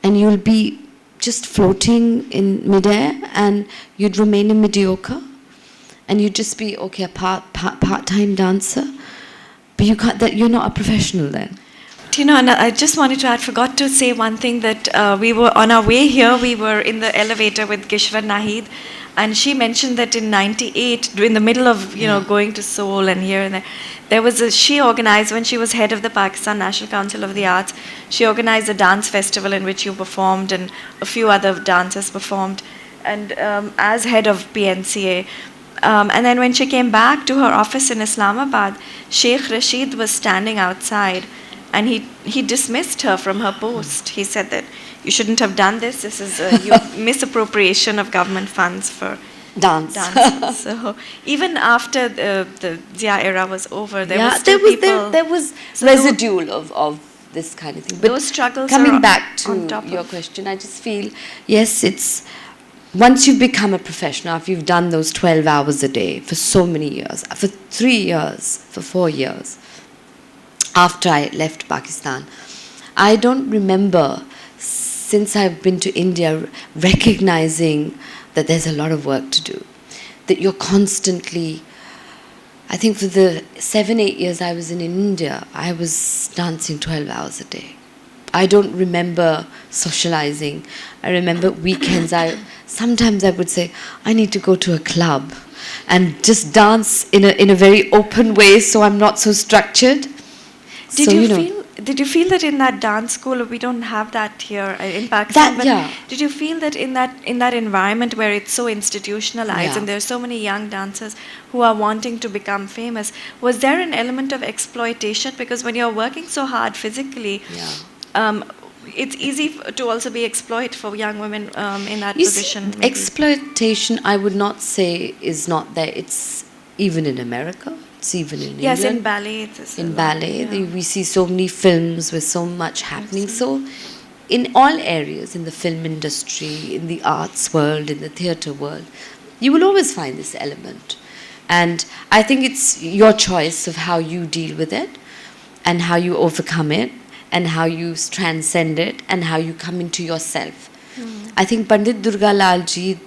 and you'll be just floating in midair, and you'd remain a mediocre, and you'd just be a part-time dancer, but you're not a professional then. And I just wanted to add, forgot to say one thing, that we were on our way here, we were in the elevator with Kishwar Nahid, and she mentioned that in '98, in the middle of going to Seoul and here and there, she organized, when she was head of the Pakistan National Council of the Arts, she organized a dance festival in which you performed and a few other dancers performed, and as head of PNCA. And then when she came back to her office in Islamabad, Sheikh Rashid was standing outside, and he dismissed her from her post. He said that you shouldn't have done this. This is a misappropriation of government funds for dance. So even after the Zia era was over, there was residual of this kind of thing. But those struggles coming are back to your question, I just feel, yes, it's once you've become a professional, if you've done those 12 hours a day for so many years, for 3 years, for 4 years, after I left Pakistan, I don't remember, since I've been to India, recognizing that there's a lot of work to do. That you're constantly, I think for the 7-8 years I was in India, I was dancing 12 hours a day. I don't remember socializing. I remember weekends, sometimes I would say, I need to go to a club and just dance in a very open way, so I'm not so structured. Did you feel that in that dance school, we don't have that here in Pakistan, did you feel that in that environment where it's so institutionalized and there's so many young dancers who are wanting to become famous, was there an element of exploitation? Because when you're working so hard physically, it's easy to also be exploited for young women in that position. See, exploitation, I would not say is not there. It's even in America. It's even in England. Yes, in ballet. In ballet, we see so many films with so much happening. So in all areas, in the film industry, in the arts world, in the theatre world, you will always find this element. And I think it's your choice of how you deal with it and how you overcome it and how you transcend it and how you come into yourself. I think Pandit Durga Lal ji,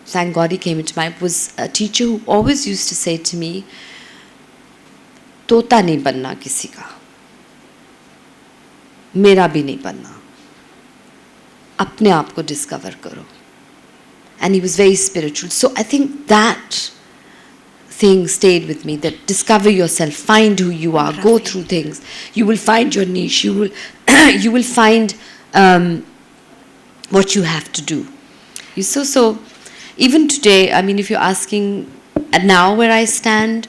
thank God he came into my life, was a teacher who always used to say to me, तोता नहीं बनना किसी का, मेरा भी नहीं बनना, अपने आप को डिस्कवर करो. And he was very spiritual. So I think that thing stayed with me, that discover yourself, find who you are, go through things. You will find your niche. You will, you will find what you have to do. So even today, I mean, if you're asking now where I stand,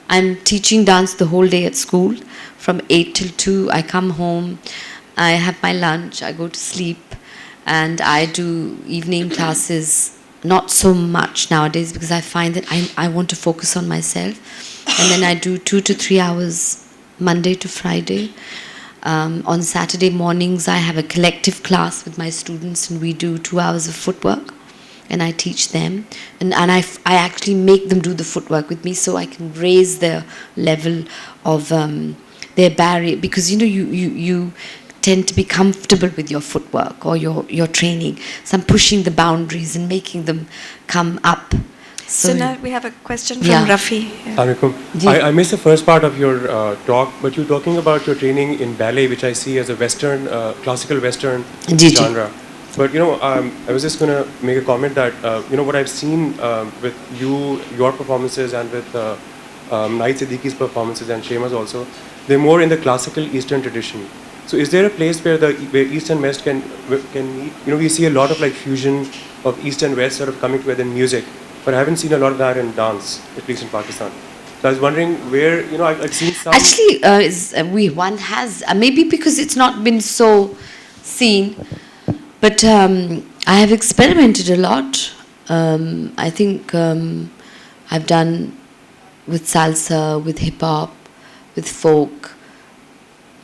I'm teaching dance the whole day at school. From 8 till 2, I come home, I have my lunch, I go to sleep, and I do evening classes. Not so much nowadays because I find that I want to focus on myself. And then I do 2 to 3 hours Monday to Friday. On Saturday mornings, I have a collective class with my students and we do 2 hours of footwork. And I teach them. And I actually make them do the footwork with me so I can raise their level of their barrier. Because, you know, you tend to be comfortable with your footwork or your training. So I'm pushing the boundaries and making them come up. So now we have a question from Rafi. I missed the first part of your talk, but you're talking about your training in ballet, which I see as a Western, classical Western genre. But, you know, I was just going to make a comment that, you know, what I've seen with your performances and with Nighat Siddiqui's performances and Shayma's also, they're more in the classical Eastern tradition. So is there a place where where East and West can meet? You know, we see a lot of like fusion of East and West sort of coming together in music, but I haven't seen a lot of that in dance, at least in Pakistan. So I was wondering where, you know, I've seen some... Actually, one has, maybe because it's not been so seen, but I have experimented a lot. I think I've done with salsa, with hip-hop, with folk,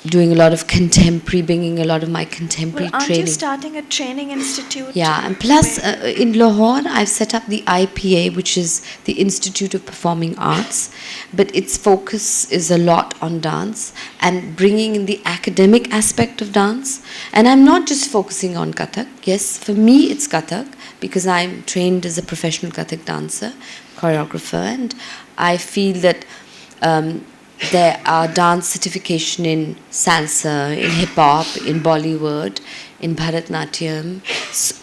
doing a lot of contemporary, bringing a lot of my contemporary aren't training. You starting a training institute? Yeah, and plus in Lahore, I've set up the IPA, which is the Institute of Performing Arts, but its focus is a lot on dance and bringing in the academic aspect of dance. And I'm not just focusing on Kathak. Yes, for me it's Kathak because I'm trained as a professional Kathak dancer, choreographer, and I feel that there are dance certification in salsa, in hip-hop, in Bollywood, in Bharatnatyam,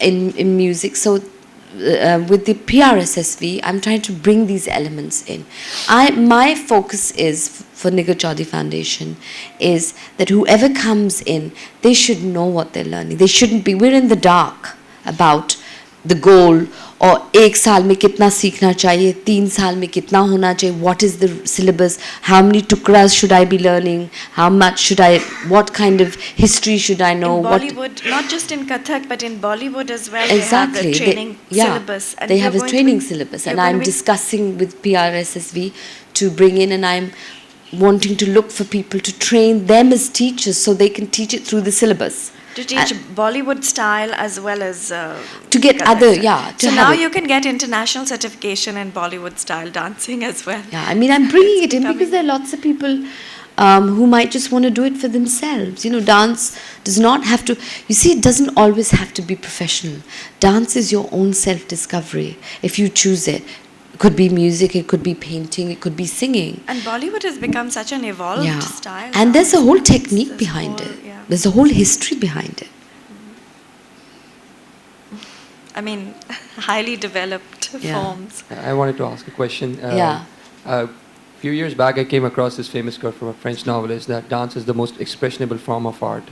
in music. So with the PRSSV, I'm trying to bring these elements in. My focus is, for Nighat Chaudhry Foundation, is that whoever comes in, they should know what they're learning. They shouldn't be, we're in the dark about the goal, or 1 साल में कितना सीखना चाहिए, 3 साल में कितना होना चाहिए, what is the syllabus, how many tukras should I be learning, how much should I, what kind of history should I know. In Bollywood, not just in Kathak, but in Bollywood as well, exactly. They have a training syllabus. And they have a training syllabus, and I'm discussing with PRSSV to bring in, and I'm wanting to look for people to train them as teachers so they can teach it through the syllabus. To teach Bollywood style as well as to get other, so now you can get international certification in Bollywood style dancing as well. Yeah, I mean, I'm bringing it in because there are lots of people who might just want to do it for themselves. You know, dance does not have to, you see, it doesn't always have to be professional. Dance is your own self-discovery if you choose it. It could be music, it could be painting, it could be singing. And Bollywood has become such an evolved style. And there's a whole technique behind it. Yeah. There's a whole history behind it. I mean, highly developed forms. I wanted to ask a question. A few years back, I came across this famous quote from a French novelist that dance is the most expressionable form of art.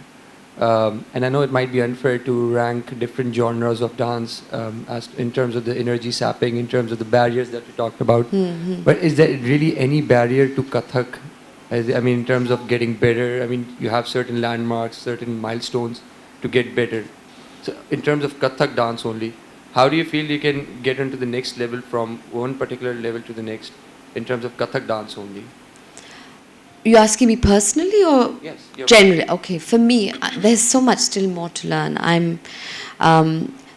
And I know it might be unfair to rank different genres of dance as in terms of the energy sapping, in terms of the barriers that we talked about. But is there really any barrier to Kathak? I mean, in terms of getting better, I mean, you have certain landmarks, certain milestones to get better. So in terms of Kathak dance only, how do you feel you can get into the next level from one particular level to the next in terms of Kathak dance only? You're asking me personally or yes, generally? Okay, for me, there's so much still more to learn. I'm,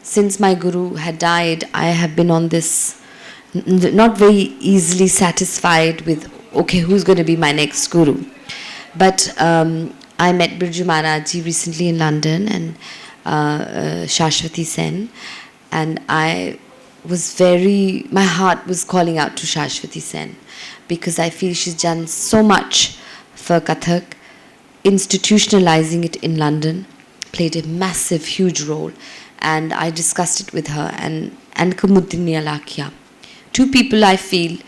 since my guru had died, I have been on this, not very easily satisfied with, okay, who's going to be my next guru? But I met Birju Maharaji recently in London and Shashwati Sen, and I was my heart was calling out to Shashwati Sen. because I feel she's done so much for Kathak, institutionalizing it in London, played a massive, huge role. And I discussed it with her and Kumuddin Alakia. Two people I feel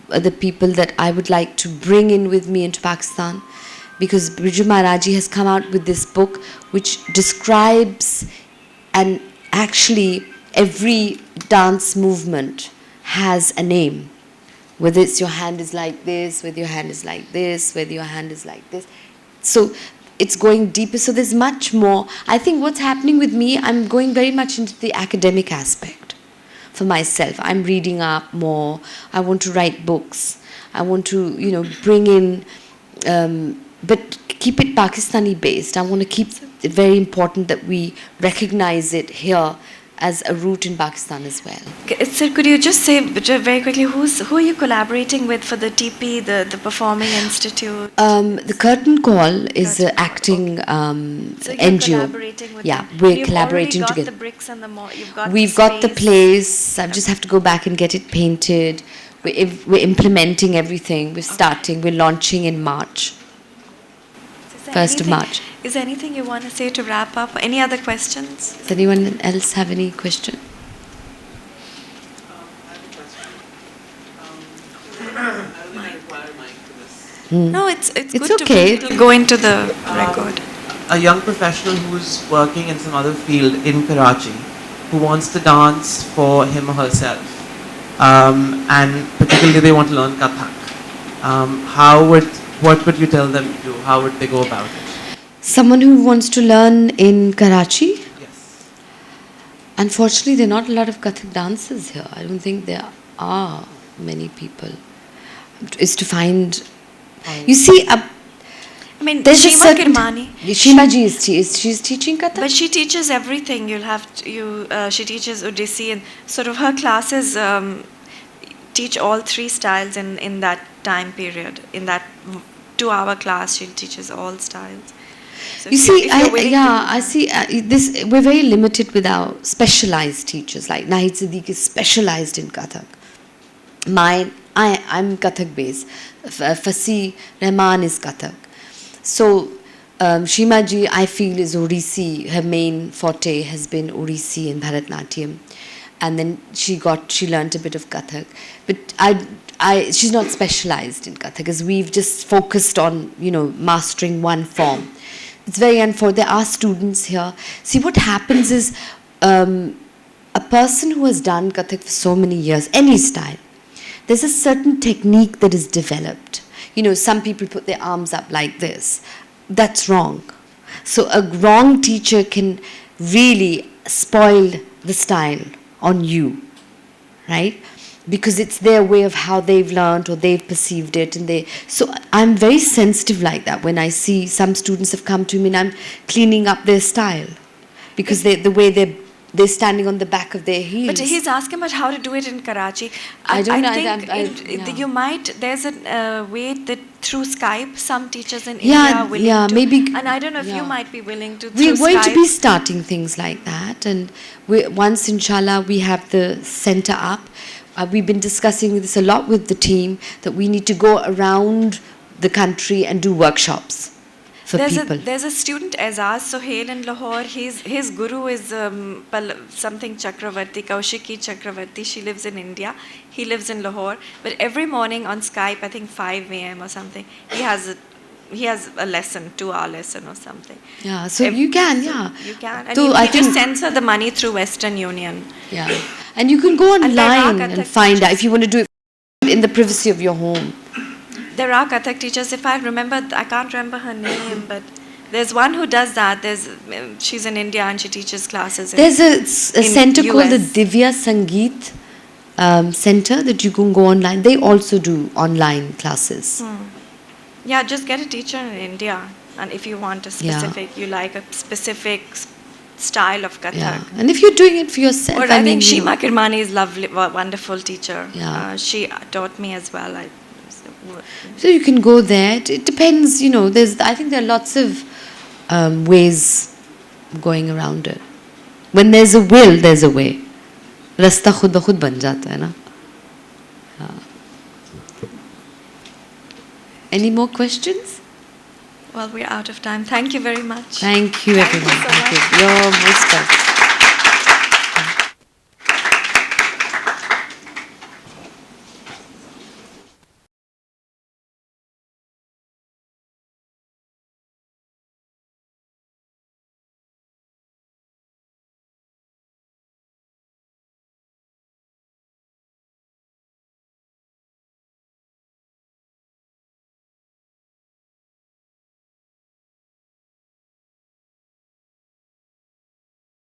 are the people that I would like to bring in with me into Pakistan, because Briju Maharaji has come out with this book which describes, and actually every dance movement has a name. Whether it's your hand is like this, whether your hand is like this, whether your hand is like this. So it's going deeper. So there's much more. I think what's happening with me, I'm going very much into the academic aspect for myself. I'm reading up more. I want to write books. I want to, bring in, but keep it Pakistani based. I want to keep it very important that we recognize it here as a root in Pakistan as well. Sir, could you just say very quickly, who are you collaborating with for the TP, the Performing Institute? The Curtain Call is an acting so NGO. Collaborating with yeah, them. we're collaborating together. together. The bricks and you've got We've got the place. I just have to go back and get it painted. We're implementing everything. We're starting. We're launching in March. 1st of March. Is there anything you want to say to wrap up? Any other questions? Does anyone else have any question? No, it's good okay. to go into the record. A young professional who's working in some other field in Karachi, who wants to dance for him or herself, and particularly they want to learn Kathak. What would you tell them to do? How would they go about it? Someone who wants to learn in Karachi? Yes. Unfortunately, there are not a lot of Kathak dancers here. I don't think there are many people. Is to find... You see, there's Shayma a certain... Kirmani. Shayma ji she's teaching Kathak? But she teaches everything. She teaches Odissi, and sort of her classes teach all three styles in that time period. In that 2-hour class, she teaches all styles. So you see, I see this. We're very limited with our specialized teachers. Like Nahid Siddiq is specialized in Kathak. I'm Kathak based. Fasi Rahman is Kathak. So Shayma ji, I feel, is Odissi. Her main forte has been Odissi and Bharatnatyam. And then she learnt a bit of Kathak. But she's not specialized in Kathak, because we've just focused on, mastering one form. It's very unfortunate. There are students here. See, what happens is a person who has done Kathak for so many years, any style, there's a certain technique that is developed. Some people put their arms up like this. That's wrong. So a wrong teacher can really spoil the style on you, right? Because it's their way of how they've learned or they've perceived it, so I'm very sensitive like that when I see some students have come to me and I'm cleaning up their style, because the way they're standing on the back of their heels. But he's asking about how to do it in Karachi. I don't know. You might. There's a way that through Skype, some teachers in India are willing to. Maybe. And I don't know if you might be willing to. We're going to be starting things like that, and once inshallah we have the center up. We've been discussing this a lot with the team, that we need to go around the country and do workshops for people. There's a student, Azaz Sohail in Lahore. His guru is something Chakravarti, Kaushiki Chakravarti. She lives in India. He lives in Lahore. But every morning on Skype, I think 5 a.m. or something, he has a lesson, 2-hour lesson or something. Yeah, so you can, yeah. You can. And he just sends her the money through Western Union. Yeah. And you can go online and find out if you want to do it in the privacy of your home. There are Kathak teachers. If I can't remember her name, but there's one who does that. She's in India and she teaches classes. There's a center called the Divya Sangeet Center that you can go online. They also do online classes. Yeah, just get a teacher in India, and if you want a specific, you like a specific style of Kathak. Yeah. And if you're doing it for yourself, or I think Shayma Kirmani is lovely, wonderful teacher. Yeah. She taught me as well. So you can go there. It depends, I think there are lots of ways going around it. When there's a will, there's a way. Rasta khud ba khud ban jata hai na. Any more questions? Well, we're out of time. Thank you very much. Thank you, everyone. Thank you so much. You're